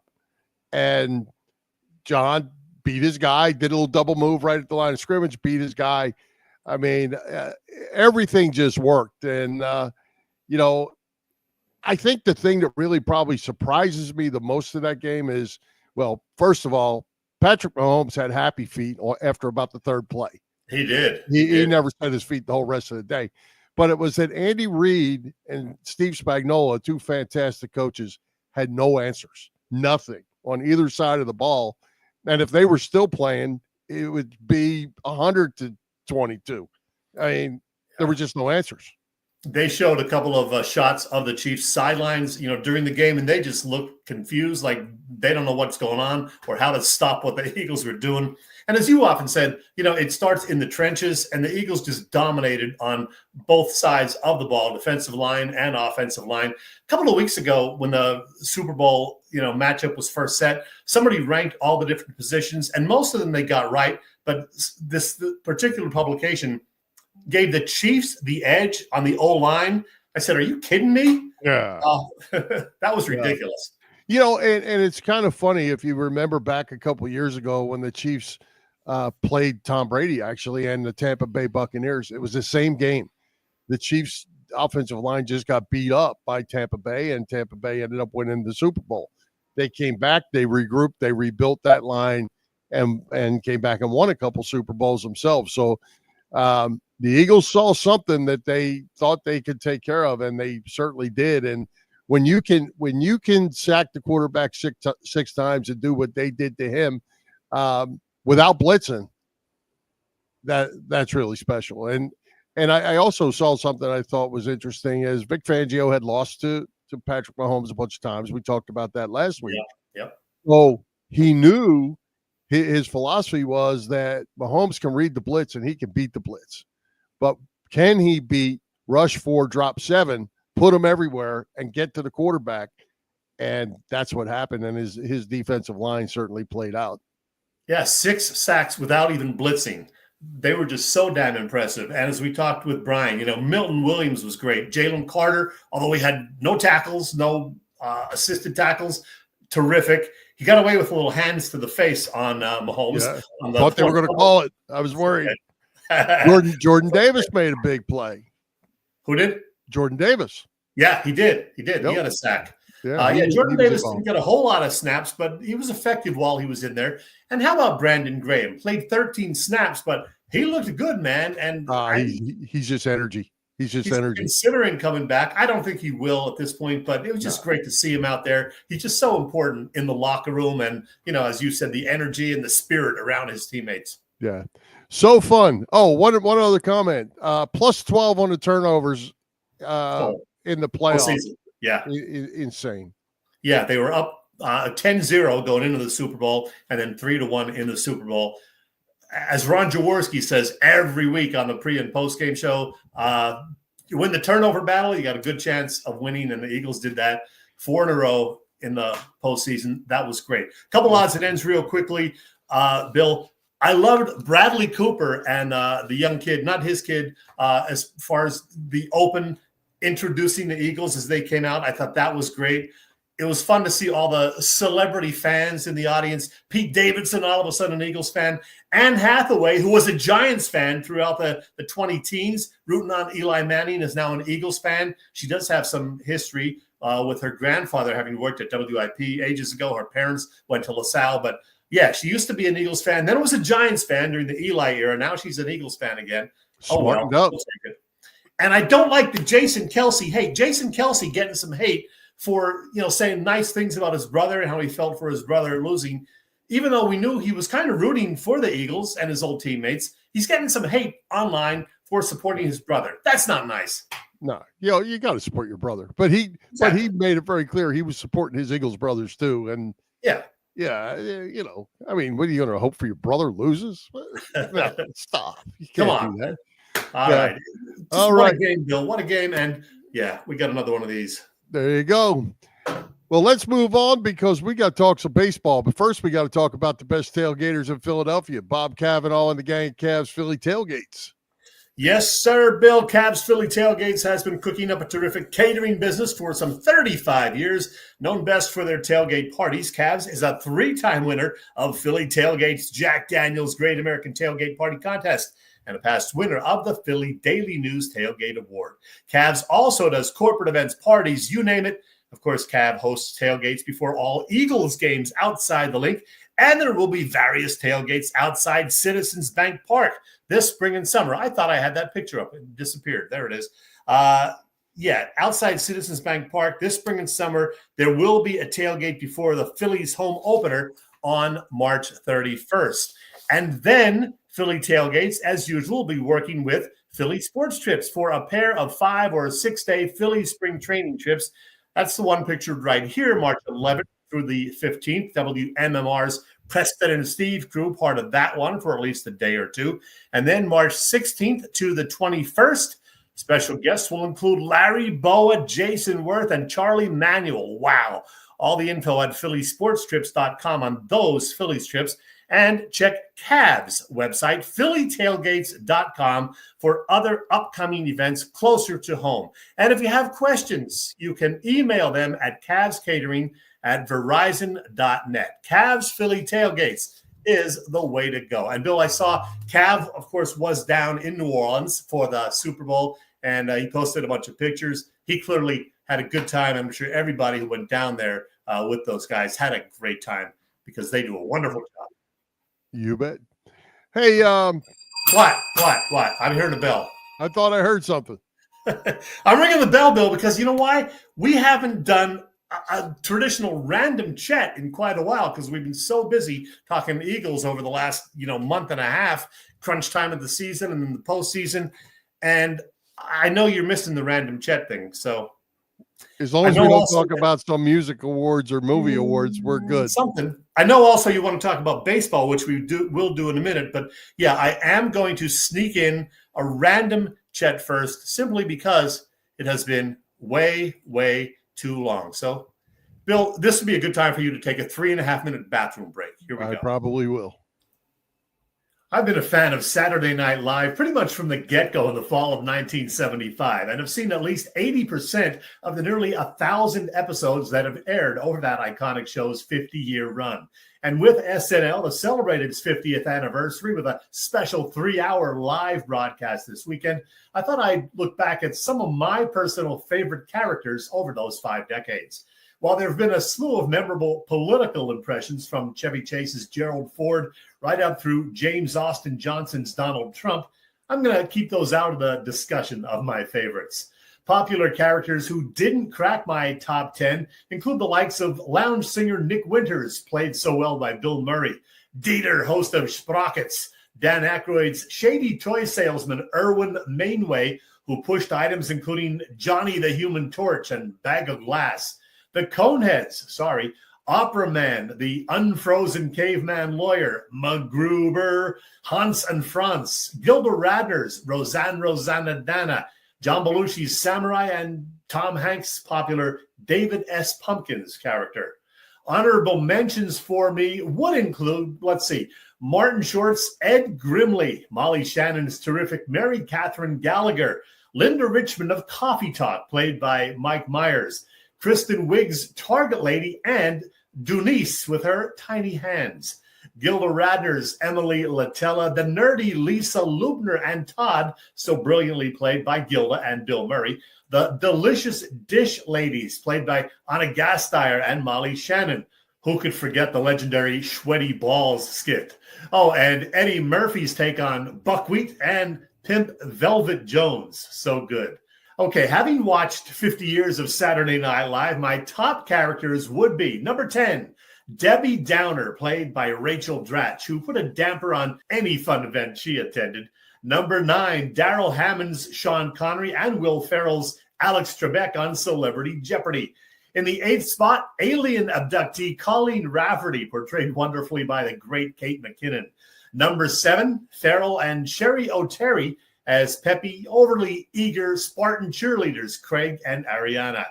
And John beat his guy, did a little double move right at the line of scrimmage, beat his guy. I mean, everything just worked. And, you know, I think the thing that really probably surprises me the most of that game is, well, first of all, Patrick Mahomes had happy feet after about the third play. He did. He never set his feet the whole rest of the day. But it was that Andy Reid and Steve Spagnuolo, two fantastic coaches, had no answers, nothing on either side of the ball. And if they were still playing, it would be 100-22. I mean, there were just no answers. They showed a couple of shots of the Chiefs sidelines, you know, during the game, and they just looked confused, like they don't know what's going on or how to stop what the Eagles were doing. And as you often said, you know, it starts in the trenches, and the Eagles just dominated on both sides of the ball, defensive line and offensive line. A couple of weeks ago, when the Super Bowl, you know, matchup was first set, somebody ranked all the different positions, and most of them they got right. But this particular publication gave the Chiefs the edge on the O-line. I said, are you kidding me? Yeah. That was ridiculous. You know, and it's kind of funny if you remember back a couple of years ago when the Chiefs played Tom Brady, actually, and the Tampa Bay Buccaneers. It was the same game. The Chiefs' offensive line just got beat up by Tampa Bay, and Tampa Bay ended up winning the Super Bowl. They came back, they regrouped, they rebuilt that line, and came back and won a couple Super Bowls themselves. So the Eagles saw something that they thought they could take care of, and they certainly did. And when you can sack the quarterback six times and do what they did to him without blitzing, that's really special. And I also saw something I thought was interesting, as Vic Fangio had lost to Patrick Mahomes a bunch of times. We talked about that last week. Yeah. So he knew his philosophy was that Mahomes can read the blitz and he can beat the blitz. But can he beat rush 4, drop 7, put him everywhere, and get to the quarterback? And that's what happened. And his defensive line certainly played out. Yeah, 6 sacks without even blitzing. They were just so damn impressive. And as we talked with Bryan, you know, Milton Williams was great. Jalen Carter, although he had no tackles, no assisted tackles, terrific. He got away with a little hands to the face on Mahomes. Yeah. On I thought they were going to call it. I was worried. Jordan Davis made a big play. Who did? Jordan Davis. Yeah, he did. Yep. He got a sack. Jordan Davis didn't get a whole lot of snaps, but he was effective while he was in there. And how about Brandon Graham? Played 13 snaps, but he looked good, man. And he's just energy. He's energy. Considering coming back. I don't think he will at this point, but it was just great to see him out there. He's just so important in the locker room, and, you know, as you said, the energy and the spirit around his teammates. Yeah. So fun. Oh, one other comment. Plus 12 on the turnovers in the playoffs. Yeah. Insane. Yeah, they were up 10-0 going into the Super Bowl, and then 3-1 in the Super Bowl. As Ron Jaworski says every week on the pre- and post-game show, you win the turnover battle, you got a good chance of winning, and the Eagles did that 4 in a row in the postseason. That was great. A couple odds and ends real quickly, Bill. I loved Bradley Cooper and the young kid, not his kid, as far as the open introducing the Eagles as they came out. I thought that was great. It was fun to see all the celebrity fans in the audience. Pete Davidson, all of a sudden an Eagles fan. Anne Hathaway, who was a Giants fan throughout the 20 teens, rooting on Eli Manning, is now an Eagles fan. She does have some history with her grandfather having worked at WIP ages ago. Her parents went to LaSalle, but yeah, she used to be an Eagles fan. Then was a Giants fan during the Eli era. Now she's an Eagles fan again. Smartened up. And I don't like the Jason Kelce hate. Jason Kelce getting some hate for, you know, saying nice things about his brother and how he felt for his brother losing. Even though we knew he was kind of rooting for the Eagles and his old teammates, he's getting some hate online for supporting his brother. That's not nice. No, you got to support your brother. But he made it very clear he was supporting his Eagles brothers too. And yeah, you know, I mean, what are you going to hope for your brother loses? No, stop. You can't Come on. do that. All right. All right. What a game, Bill. What a game. And yeah, we got another one of these. There you go. Well, let's move on because we got to talk some baseball. But first, we got to talk about the best tailgaters in Philadelphia. Bob Cavanaugh and the gang of Cavs Philly Tailgates. Yes, sir. Bill Cavs Philly Tailgates has been cooking up a terrific catering business for some 35 years. Known best for their tailgate parties, Cavs is a 3-time winner of Philly Tailgates Jack Daniels Great American Tailgate Party Contest and a past winner of the Philly Daily News Tailgate Award. Cavs also does corporate events, parties, you name it. Of course, Cav hosts tailgates before all Eagles games outside the link, and there will be various tailgates outside Citizens Bank Park this spring and summer. I thought I had that picture up. It disappeared. There it is. Outside Citizens Bank Park this spring and summer, there will be a tailgate before the Phillies home opener on March 31st. And then Philly Tailgates, as usual, will be working with Philly Sports Trips for a pair of 5 or 6-day Philly spring training trips. That's the one pictured right here, March 11th through the 15th. WMMR's Preston and Steve crew, part of that one for at least a day or two. And then March 16th to the 21st, special guests will include Larry Boa, Jayson Worth, and Charlie Manuel. Wow. All the info at phillysportstrips.com on those Phillies trips. And check Cavs website, phillytailgates.com, for other upcoming events closer to home. And if you have questions, you can email them at cavscatering@verizon.net. Cavs Philly Tailgates is the way to go. And Bill, I saw Cav, of course, was down in New Orleans for the Super Bowl, and he posted a bunch of pictures. He clearly had a good time. I'm sure everybody who went down there with those guys had a great time because they do a wonderful job. You bet. Hey, What? I'm hearing a bell. I thought I heard something. I'm ringing the bell, Bill, because you know why? We haven't done a traditional random chat in quite a while because we've been so busy talking Eagles over the last, month and a half, crunch time of the season and then the postseason. And I know you're missing the random chat thing. So as long as we don't talk about some music awards or movie awards, we're good. Something. I know also you want to talk about baseball, which we'll do in a minute. But yeah, I am going to sneak in a random chat first, simply because it has been way, way too long. So, Bill, this would be a good time for you to take a 3.5-minute bathroom break. Here we go. I probably will. I've been a fan of Saturday Night Live pretty much from the get-go in the fall of 1975, and have seen at least 80% of the nearly 1,000 episodes that have aired over that iconic show's 50-year run. And with SNL to celebrate its 50th anniversary with a special 3-hour live broadcast this weekend, I thought I'd look back at some of my personal favorite characters over those 5 decades. While there have been a slew of memorable political impressions from Chevy Chase's Gerald Ford right up through James Austin Johnson's Donald Trump, I'm going to keep those out of the discussion of my favorites. Popular characters who didn't crack my top 10 include the likes of lounge singer Nick Winters, played so well by Bill Murray, Dieter, host of Sprockets, Dan Aykroyd's shady toy salesman Erwin Mainway, who pushed items including Johnny the Human Torch and Bag of Glass, the Coneheads, Opera Man, the Unfrozen Caveman Lawyer, MacGruber, Hans and Franz, Gilda Radner's Rosanna Dana, John Belushi's Samurai, and Tom Hanks' popular David S. Pumpkins character. Honorable mentions for me would include, Martin Short's Ed Grimley, Molly Shannon's terrific Mary Catherine Gallagher, Linda Richmond of Coffee Talk, played by Mike Myers, Kristen Wiig's Target Lady, and Dunice with her tiny hands. Gilda Radner's Emily Latella, the nerdy Lisa Lubner, and Todd, so brilliantly played by Gilda and Bill Murray. The Delicious Dish Ladies, played by Anna Gasteyer and Molly Shannon. Who could forget the legendary Sweaty Balls skit? Oh, and Eddie Murphy's take on Buckwheat and Pimp Velvet Jones. So good. Okay, having watched 50 years of Saturday Night Live, my top characters would be number 10, Debbie Downer, played by Rachel Dratch, who put a damper on any fun event she attended. Number 9, Daryl Hammond's Sean Connery and Will Ferrell's Alex Trebek on Celebrity Jeopardy. In the 8th spot, alien abductee Colleen Rafferty, portrayed wonderfully by the great Kate McKinnon. Number 7, Ferrell and Sherry O'Terry as peppy, overly eager Spartan cheerleaders, Craig and Ariana.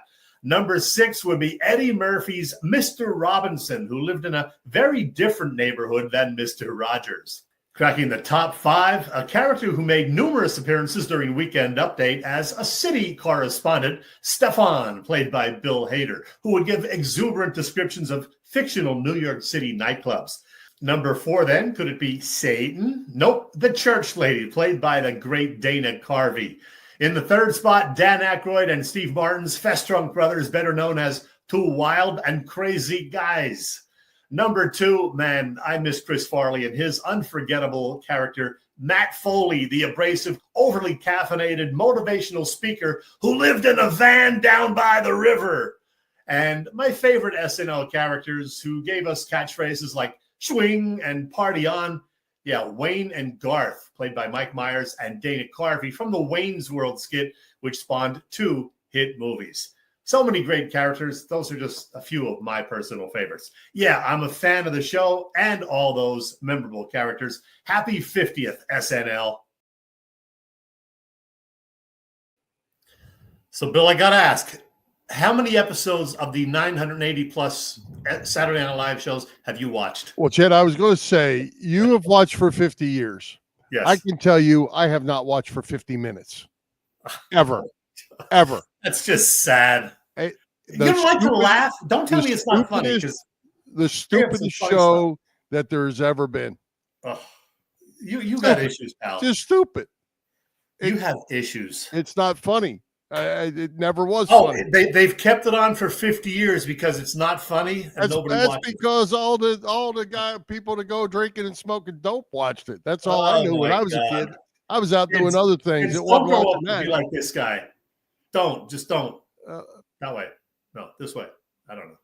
Number 6 would be Eddie Murphy's Mr. Robinson, who lived in a very different neighborhood than Mr. Rogers. Cracking the top 5, a character who made numerous appearances during Weekend Update as a city correspondent, Stefan, played by Bill Hader, who would give exuberant descriptions of fictional New York City nightclubs. Number 4, then, could it be Satan? Nope, the church lady, played by the great Dana Carvey. In the 3rd spot, Dan Aykroyd and Steve Martin's Fest-Drunk brothers, better known as Two Wild and Crazy Guys. Number 2, man, I miss Chris Farley and his unforgettable character, Matt Foley, the abrasive, overly caffeinated, motivational speaker who lived in a van down by the river. And my favorite SNL characters who gave us catchphrases like swing and party on. Yeah, Wayne and Garth, played by Mike Myers and Dana Carvey from the Wayne's World skit, which spawned 2 hit movies. So many great characters. Those are just a few of my personal favorites. Yeah, I'm a fan of the show and all those memorable characters. Happy 50th, SNL. So, Bill, I got to ask, how many episodes of the 980 plus Saturday Night Live shows have you watched? Well, Chet, I was going to say, you have watched for 50 years. Yes. I can tell you I have not watched for 50 minutes. Ever. Ever. That's just sad. You don't like to laugh? Don't tell me it's not funny. The stupidest show that there's ever been. Oh, you got issues, pal. Just stupid. You have issues. It's not funny. It never was funny. They've kept it on for 50 years because it's not funny and nobody watched it. That's because all the people to go drinking and smoking dope watched it. That's all I knew when I was a kid. I was out doing other things. It wasn't grow up to be like this guy. Don't. That way. No, this way. I don't know.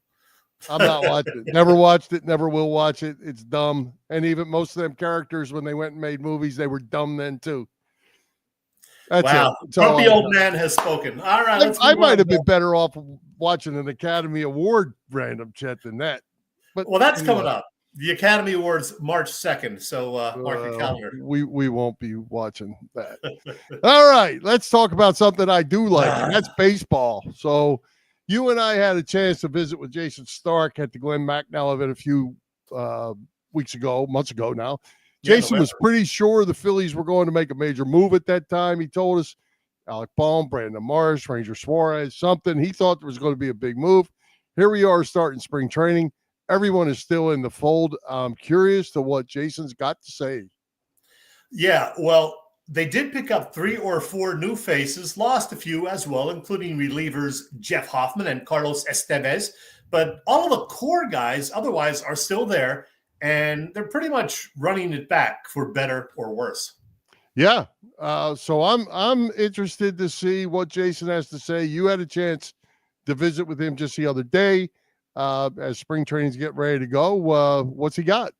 I'm not watching it. Never watched it. Never will watch it. It's dumb. And even most of them characters, when they went and made movies, they were dumb then too. That's wow. Grumpy old man has spoken. All right. I might have been better off watching an Academy Award random Chet than that. But that's coming up. The Academy Awards March 2nd. So mark your calendar. We won't be watching that. All right. Let's talk about something I do like, and that's baseball. So you and I had a chance to visit with Jayson Stark at the Glenn Macnell event a few months ago now. Jayson was pretty sure the Phillies were going to make a major move at that time. He told us Alec Bohm, Brandon Marsh, Ranger Suarez, something. He thought there was going to be a big move. Here we are starting spring training. Everyone is still in the fold. I'm curious to what Jayson's got to say. Yeah, well, they did pick up 3 or 4 new faces, lost a few as well, including relievers Jeff Hoffman and Carlos Estevez. But all of the core guys otherwise are still there. And they're pretty much running it back for better or worse. Yeah. So I'm interested to see what Jayson has to say. You had a chance to visit with him just the other day as spring training's getting ready to go. What's he got?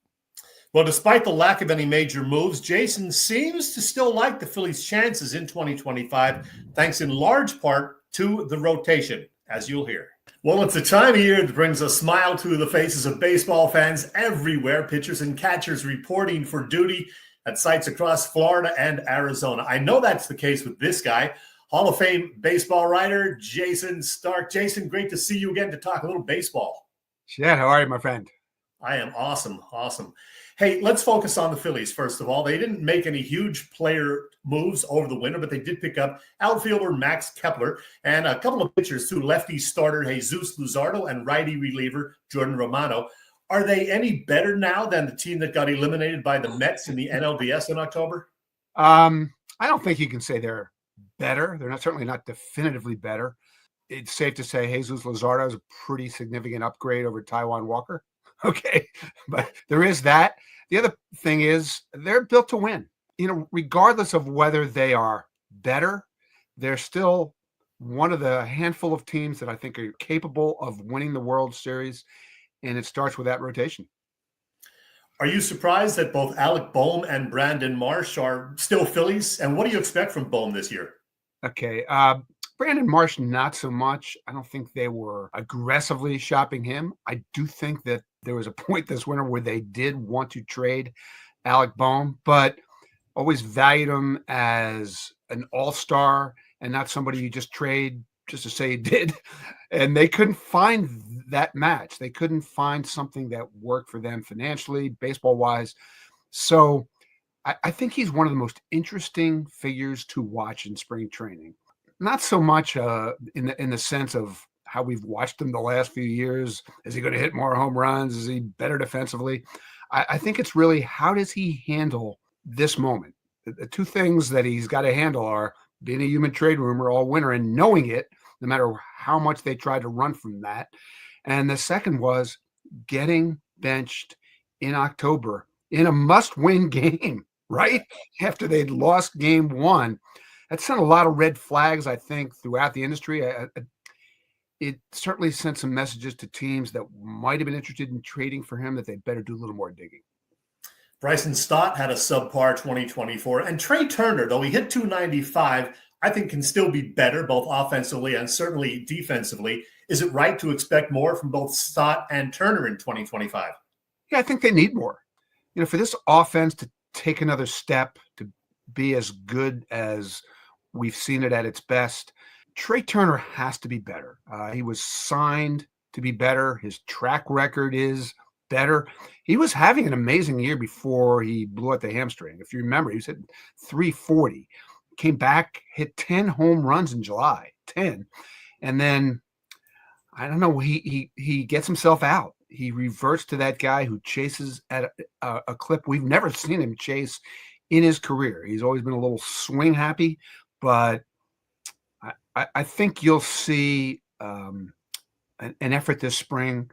Well, despite the lack of any major moves, Jayson seems to still like the Phillies' chances in 2025, thanks in large part to the rotation, as you'll hear. Well, it's a time of year that brings a smile to the faces of baseball fans everywhere. Pitchers and catchers reporting for duty at sites across Florida and Arizona. I know that's the case with this guy, Hall of Fame baseball writer Jayson Stark. Jayson, great to see you again to talk a little baseball. Chad, how are you, my friend? I am awesome. Hey, let's focus on the Phillies, first of all. They didn't make any huge player moves over the winter, but they did pick up outfielder Max Kepler and a couple of pitchers too, lefty starter Jesus Luzardo and righty reliever Jordan Romano. Are they any better now than the team that got eliminated by the Mets in the NLDS in October? I don't think you can say they're better. They're certainly not definitively better. It's safe to say Jesus Luzardo is a pretty significant upgrade over Taijuan Walker. Okay, but there is that. The other thing is they're built to win. Regardless of whether they are better, they're still one of the handful of teams that I think are capable of winning the World Series, and it starts with that rotation. Are you surprised that both Alec Bohm and Brandon Marsh are still Phillies? And what do you expect from Bohm this year? Okay, Brandon Marsh, not so much. I don't think they were aggressively shopping him. I do think that there was a point this winter where they did want to trade Alec Bohm, but always valued him as an all-star and not somebody you just trade just to say he did. And they couldn't find that match. They couldn't find something that worked for them financially, baseball-wise. So I think he's one of the most interesting figures to watch in spring training. Not so much in the sense of how we've watched him the last few years. Is he going to hit more home runs? Is he better defensively? I think it's really, how does he handle this moment? The two things that he's got to handle are being a human trade rumor all winter and knowing it, no matter how much they tried to run from that. And the second was getting benched in October in a must-win game, right? After they'd lost game one. That sent a lot of red flags, I think, throughout the industry. It certainly sent some messages to teams that might have been interested in trading for him that they better do a little more digging. Bryson Stott had a subpar 2024. And Trey Turner, though he hit 295, I think can still be better, both offensively and certainly defensively. Is it right to expect more from both Stott and Turner in 2025? Yeah, I think they need more. For this offense to take another step, to be as good as we've seen it at its best, Trey Turner has to be better. He was signed to be better. His track record is better. He was having an amazing year before he blew out the hamstring. If you remember, he was hitting 340, came back, hit 10 home runs in July, 10. And then, I don't know, he gets himself out. He reverts to that guy who chases at a clip we've never seen him chase in his career. He's always been a little swing happy, but I think you'll see an effort this spring,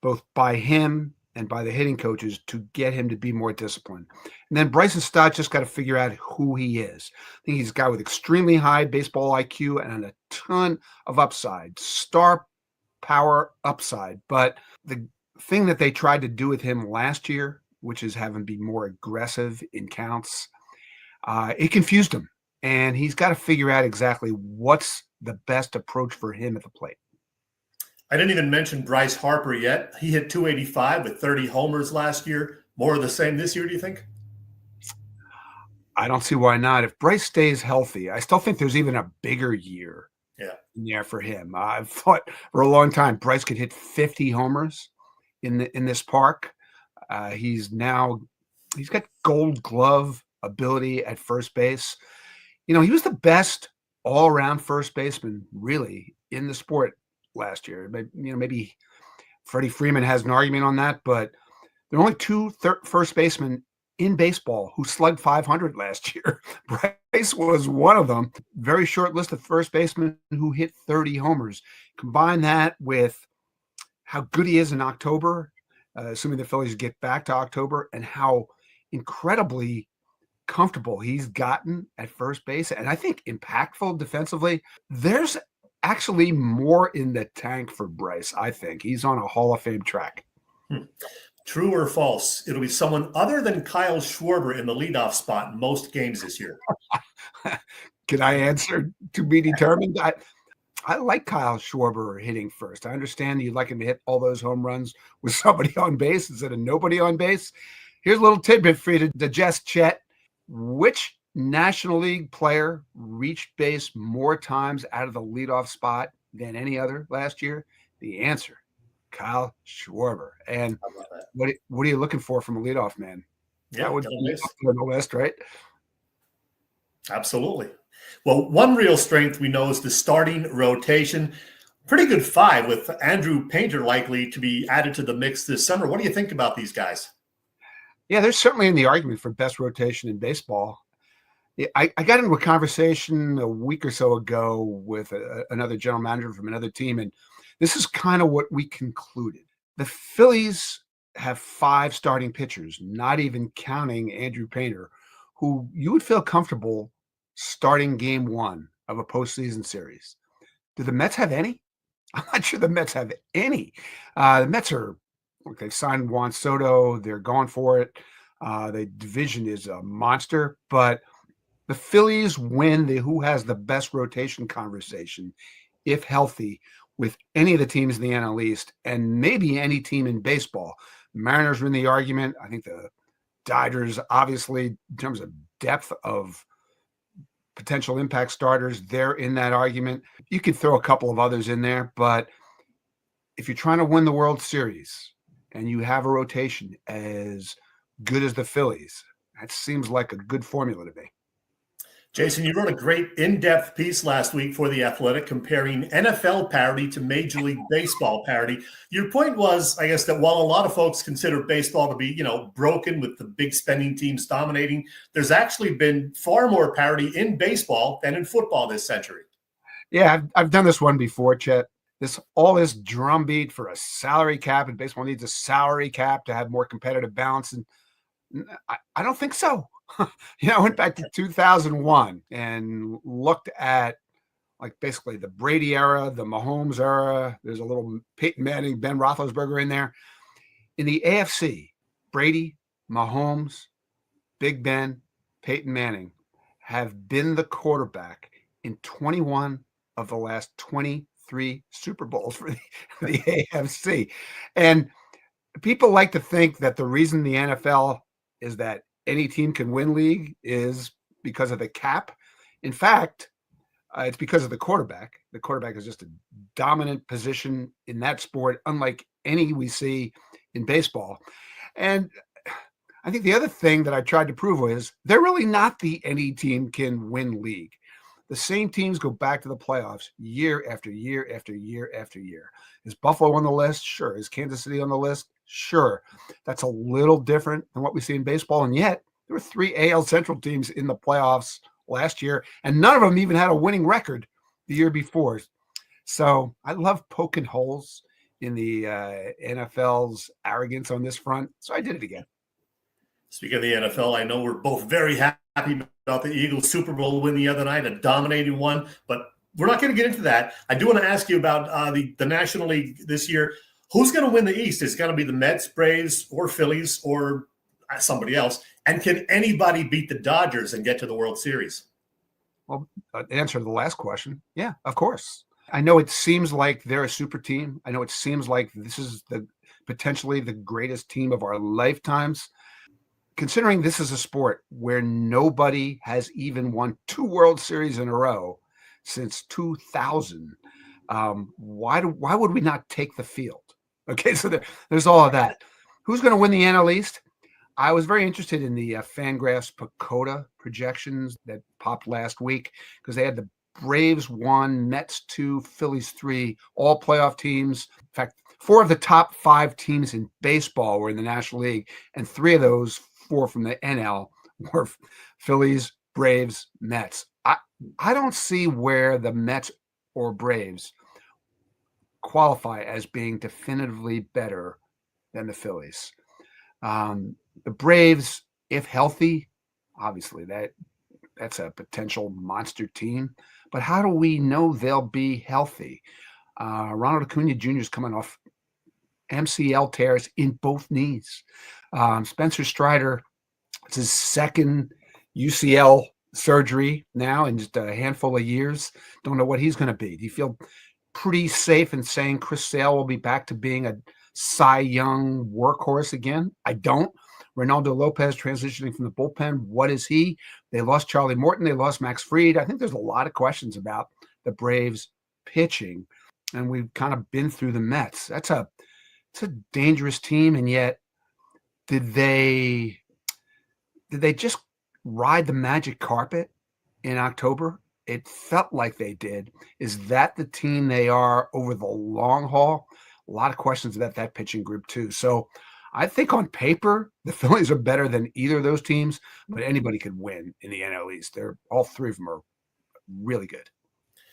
both by him and by the hitting coaches, to get him to be more disciplined. And then Bryson Stott just got to figure out who he is. I think he's a guy with extremely high baseball IQ and a ton of upside, star power upside. But the thing that they tried to do with him last year, which is have him be more aggressive in counts, it confused him. And he's got to figure out exactly what's the best approach for him at the plate. I didn't even mention Bryce Harper yet. He hit 285 with 30 homers last year. More of the same this year, do you think? I don't see why not. If Bryce stays healthy, I still think there's even a bigger year in there for him. I've thought for a long time Bryce could hit 50 homers in this park. He's got Gold Glove ability at first base. He was the best all-around first baseman really in the sport last year. Maybe Freddie Freeman has an argument on that, but there are only two first basemen in baseball who slugged 500 last year. Bryce was one of them. Very short list of first basemen who hit 30 homers. Combine that with how good he is in October, assuming the Phillies get back to October, and how incredibly comfortable he's gotten at first base, and I think impactful defensively. There's actually more in the tank for Bryce. I think he's on a Hall of Fame track. True or false? It'll be someone other than Kyle Schwarber in the leadoff spot in most games this year. Can I answer to be determined? I like Kyle Schwarber hitting first. I understand you'd like him to hit all those home runs with somebody on base instead of nobody on base. Here's a little tidbit for you to digest, Chet. Which National League player reached base more times out of the leadoff spot than any other last year? The answer, Kyle Schwarber. And what are you looking for from a leadoff man? Yeah, that would be on the list, right? Absolutely. Well, one real strength we know is the starting rotation. Pretty good five with Andrew Painter likely to be added to the mix this summer. What do you think about these guys? Yeah, they're certainly in the argument for best rotation in baseball. I got into a conversation a week or so ago with another general manager from another team, and this is kind of what we concluded. The Phillies have 5 starting pitchers, not even counting Andrew Painter, who you would feel comfortable starting game 1 of a postseason series. Do the Mets have any? I'm not sure the Mets have any. The Mets are, they've signed Juan Soto. They're going for it. The division is a monster, but the Phillies win the who has the best rotation conversation, if healthy, with any of the teams in the NL East and maybe any team in baseball. Mariners are in the argument. I think the Dodgers, obviously, in terms of depth of potential impact starters, they're in that argument. You could throw a couple of others in there, but if you're trying to win the World Series and you have a rotation as good as the Phillies, that seems like a good formula to me. Jayson, you wrote a great in-depth piece last week for The Athletic comparing NFL parity to Major League Baseball parity. Your point was, I guess, that while a lot of folks consider baseball to be, broken with the big spending teams dominating, there's actually been far more parity in baseball than in football this century. Yeah, I've done this one before, Chet. All this drumbeat for a salary cap, and baseball needs a salary cap to have more competitive balance. And I don't think so. I went back to 2001 and looked at basically the Brady era, the Mahomes era. There's a little Peyton Manning, Ben Roethlisberger in there. In the AFC, Brady, Mahomes, Big Ben, Peyton Manning have been the quarterback in 21 of the last 23 Super Bowls for the AFC. And people like to think that the reason the NFL is that any team can win league is because of the cap. In fact, it's because of the quarterback. The quarterback is just a dominant position in that sport, unlike any we see in baseball. And I think the other thing that I tried to prove was they're really not the any team can win league. The same teams go back to the playoffs year after year after year after year. Is Buffalo on the list? Sure. Is Kansas City on the list? Sure. That's a little different than what we see in baseball. And yet there were 3 AL Central teams in the playoffs last year, and none of them even had a winning record the year before. So I love poking holes in the NFL's arrogance on this front. So I did it again. Speaking of the NFL, I know we're both very happy about the Eagles Super Bowl win the other night, a dominating one, but we're not going to get into that. I do want to ask you about the National League this year. Who's going to win the East? Is it going to be the Mets, Braves, or Phillies, or somebody else? And can anybody beat the Dodgers and get to the World Series? Well, answer to the last question, yeah, of course. I know it seems like they're a super team. I know it seems like this is potentially the greatest team of our lifetimes. Considering this is a sport where nobody has even won 2 World Series in a row since 2000, why would we not take the field? Okay, so there's all of that. Who's going to win the NL East? I was very interested in the Fangraphs Pacoda projections that popped last week because they had the Braves 1, Mets 2, Phillies 3, all playoff teams. In fact, 4 of the top 5 teams in baseball were in the National League, and 3 of those 4 from the NL were Phillies, Braves, Mets. I don't see where the Mets or Braves qualify as being definitively better than the Phillies. The Braves, if healthy, obviously that's a potential monster team. But how do we know they'll be healthy? Ronald Acuna Jr. is coming off MCL tears in both knees. Spencer Strider, it's his second UCL surgery now in just a handful of years. Don't know what he's going to be. Do you feel pretty safe in saying Chris Sale will be back to being a Cy Young workhorse again? I don't. Ronaldo Lopez transitioning from the bullpen. What is he? They lost Charlie Morton. They lost Max Fried. I think there's a lot of questions about the Braves pitching, and we've kind of been through the Mets. It's a dangerous team, and yet did they just ride the magic carpet in October? It felt like they did. Is that the team they are over the long haul? A lot of questions about that pitching group too. So I think on paper, the Phillies are better than either of those teams, but anybody could win in the NL East. All 3 of them are really good.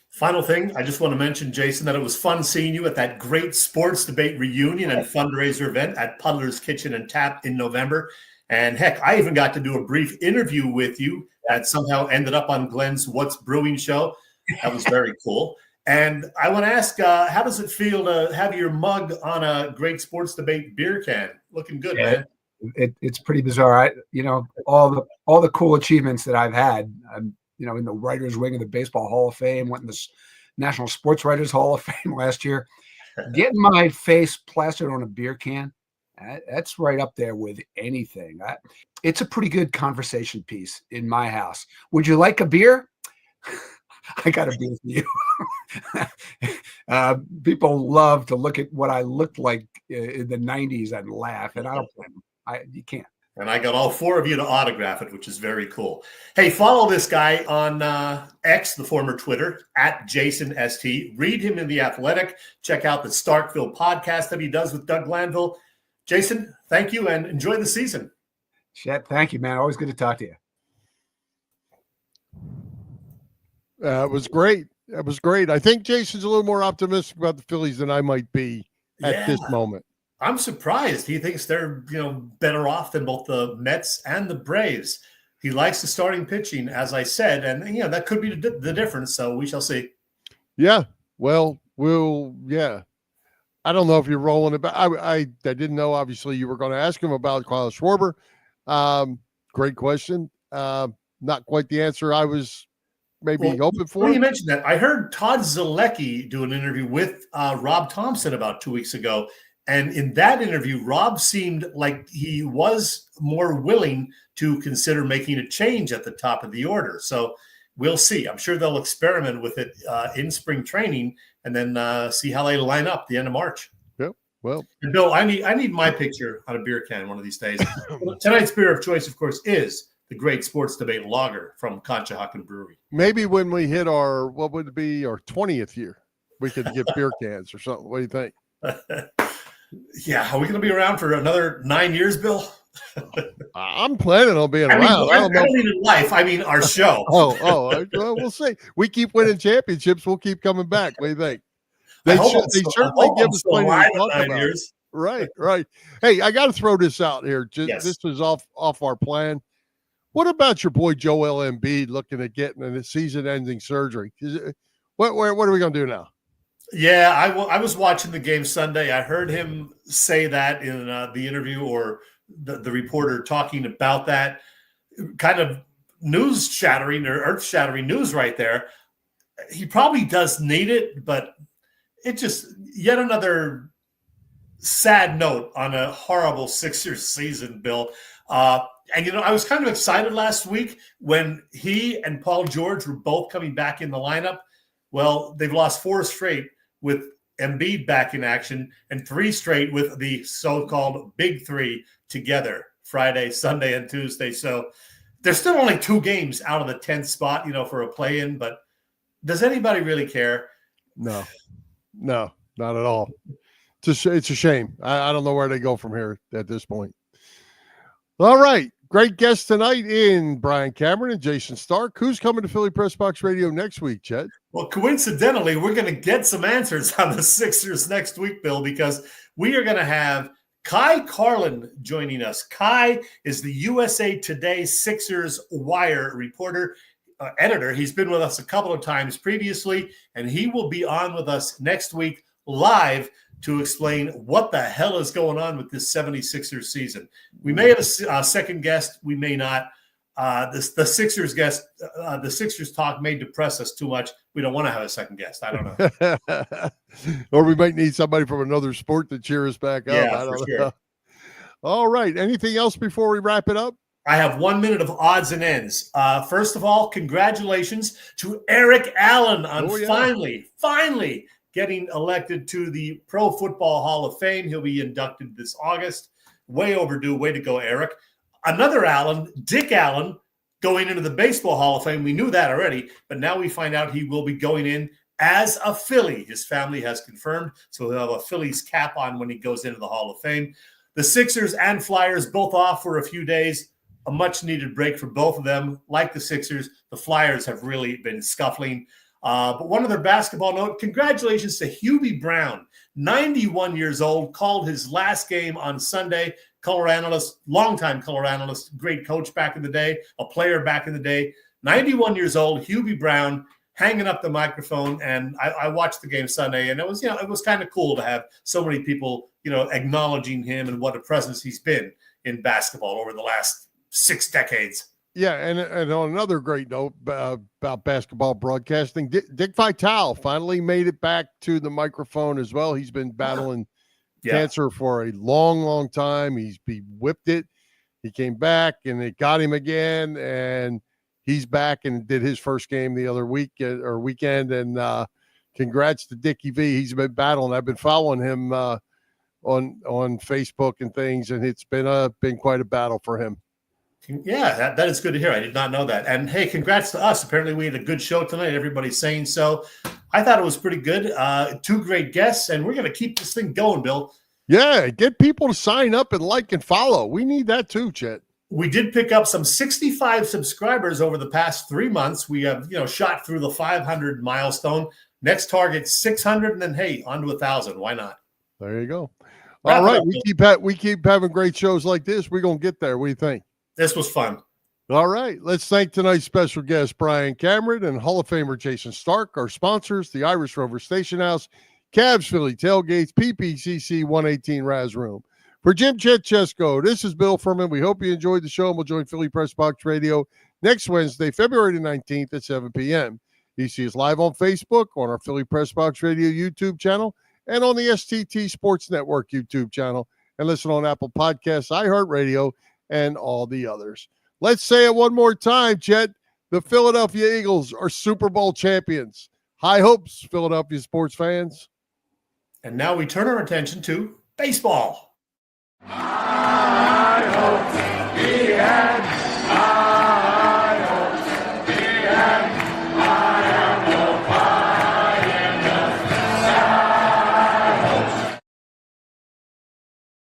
Final thing, I just want to mention, Jayson, that it was fun seeing you at that great sports debate reunion and fundraiser event at Puddler's Kitchen and Tap in November. And heck, I even got to do a brief interview with you that somehow ended up on Glenn's What's Brewing show. That was very cool. And I want to ask, how does it feel to have your mug on a great sports debate beer can? Looking good, man. It's pretty bizarre. All the cool achievements that I've had. I'm, in the writers' wing of the Baseball Hall of Fame, went in the National Sports Writers Hall of Fame last year. Getting my face plastered on a beer can, that's right up there with anything. It's a pretty good conversation piece in my house. Would you like a beer? I got to be with you. People love to look at what I looked like in the 90s and laugh, and I don't blame them. You can't. And I got all 4 of you to autograph it, which is very cool. Hey, follow this guy on X, the former Twitter, at JaysonST. Read him in The Athletic. Check out the Starkville podcast that he does with Doug Glanville. Jayson, thank you, and enjoy the season. Chet, thank you, man. Always good to talk to you. It was great. It was great. I think Jayson's a little more optimistic about the Phillies than I might be at this moment. I'm surprised. He thinks they're, better off than both the Mets and the Braves. He likes the starting pitching, as I said, and that could be the difference. So we shall see. Yeah. Well, I don't know if you're rolling it back. I didn't know. Obviously, you were going to ask him about Kyle Schwarber. Great question. Not quite the answer I was maybe hoping for. When you mentioned that, I heard Todd Zalecki do an interview with Rob Thompson about 2 weeks ago. And in that interview, Rob seemed like he was more willing to consider making a change at the top of the order. So we'll see. I'm sure they'll experiment with it in spring training and then see how they line up the end of March. Yep. Well, and Bill, I need my picture on a beer can one of these days. Tonight's beer of choice, of course, is the Great Sports Debate Lager from Conshohocken Brewery. Maybe when we hit our 20th year, we could get beer cans or something. What do you think? Yeah, are we going to be around for another 9 years, Bill? I'm planning on being around. I don't mean in life. I mean our show. Well, we'll see. We keep winning championships. We'll keep coming back. What do you think? They certainly give us plenty to talk about. Years. Right. Hey, I got to throw this out here. This was off our plan. What about your boy Joel Embiid looking at getting a season-ending surgery? What are we going to do now? Yeah, I was watching the game Sunday. I heard him say that in the interview or the reporter talking about that kind of news-shattering or earth-shattering news right there. He probably does need it, but it just yet another sad note on a horrible Sixers season, Bill. And, I was kind of excited last week when he and Paul George were both coming back in the lineup. Well, they've lost 4 straight with Embiid back in action and 3 straight with the so-called Big Three together, Friday, Sunday, and Tuesday. So there's still only 2 games out of the 10th spot, for a play-in. But does anybody really care? No, not at all. It's a shame. I don't know where they go from here at this point. All right. Great guest tonight in Bryan Cameron and Jayson Stark. Who's coming to Philly Press Box Radio next week, Chet? Well, coincidentally, we're going to get some answers on the Sixers next week, Bill, because we are going to have Kai Carlin joining us. Kai is the USA Today Sixers Wire reporter, editor. He's been with us a couple of times previously, and he will be on with us next week live to explain what the hell is going on with this 76ers season. We may have a second guest. We may not. The Sixers guest, the Sixers talk may depress us too much. We don't want to have a second guest. I don't know. Or we might need somebody from another sport to cheer us back up. Yeah, I don't for know. sure. All right. Anything else before we wrap it up? I have 1 minute of odds and ends. First of all, congratulations to Eric Allen on finally getting elected to the Pro Football Hall of Fame. He'll be inducted this August. Way overdue. Way to go, Eric. Another Allen, Dick Allen, going into the Baseball Hall of Fame. We knew that already, but now we find out he will be going in as a Philly. His family has confirmed, so he'll have a Phillies cap on when he goes into the Hall of Fame. The Sixers and Flyers both off for a few days. A much-needed break for both of them. Like the Sixers, the Flyers have really been scuffling. But one other basketball note, congratulations to Hubie Brown, 91 years old, called his last game on Sunday. Color analyst, longtime color analyst, great coach back in the day, a player back in the day. 91 years old, Hubie Brown, hanging up the microphone. And I watched the game Sunday, and it was kind of cool to have so many people, acknowledging him and what a presence he's been in basketball over the last 6 decades. Yeah, and on another great note about basketball broadcasting, Dick Vitale finally made it back to the microphone as well. He's been battling cancer for a long, long time. He whipped it. He came back, and it got him again, and he's back and did his first game the other weekend. And congrats to Dickie V. He's been battling. I've been following him on Facebook and things, and it's been quite a battle for him. Yeah, that is good to hear. I did not know that. And hey, congrats to us. Apparently we had a good show tonight. Everybody's saying so. I thought it was pretty good. 2 great guests, and we're going to keep this thing going, Bill. Yeah, get people to sign up and like and follow. We need that too, Chet. We did pick up some 65 subscribers over the past 3 months. We have, shot through the 500 milestone. Next target 600, and then hey, on to 1,000. Why not? There you go. All right, we keep having great shows like this. We're gonna get there. What do you think? This was fun. All right, let's thank tonight's special guest, Bryan Cameron, and Hall of Famer Jayson Stark, our sponsors, the Irish Rover Station House, Cavs Philly Tailgates, PPCC 118 Raz Room. For Jim Chet Chesko, this is Bill Furman. We hope you enjoyed the show, and we'll join Philly Press Box Radio next Wednesday, February the 19th at 7 p.m. You see us live on Facebook, on our Philly Press Box Radio YouTube channel, and on the STT Sports Network YouTube channel, and listen on Apple Podcasts, iHeartRadio, and all the others. Let's say it one more time, Chet. The Philadelphia Eagles are Super Bowl champions. High hopes, Philadelphia sports fans. And now we turn our attention to baseball.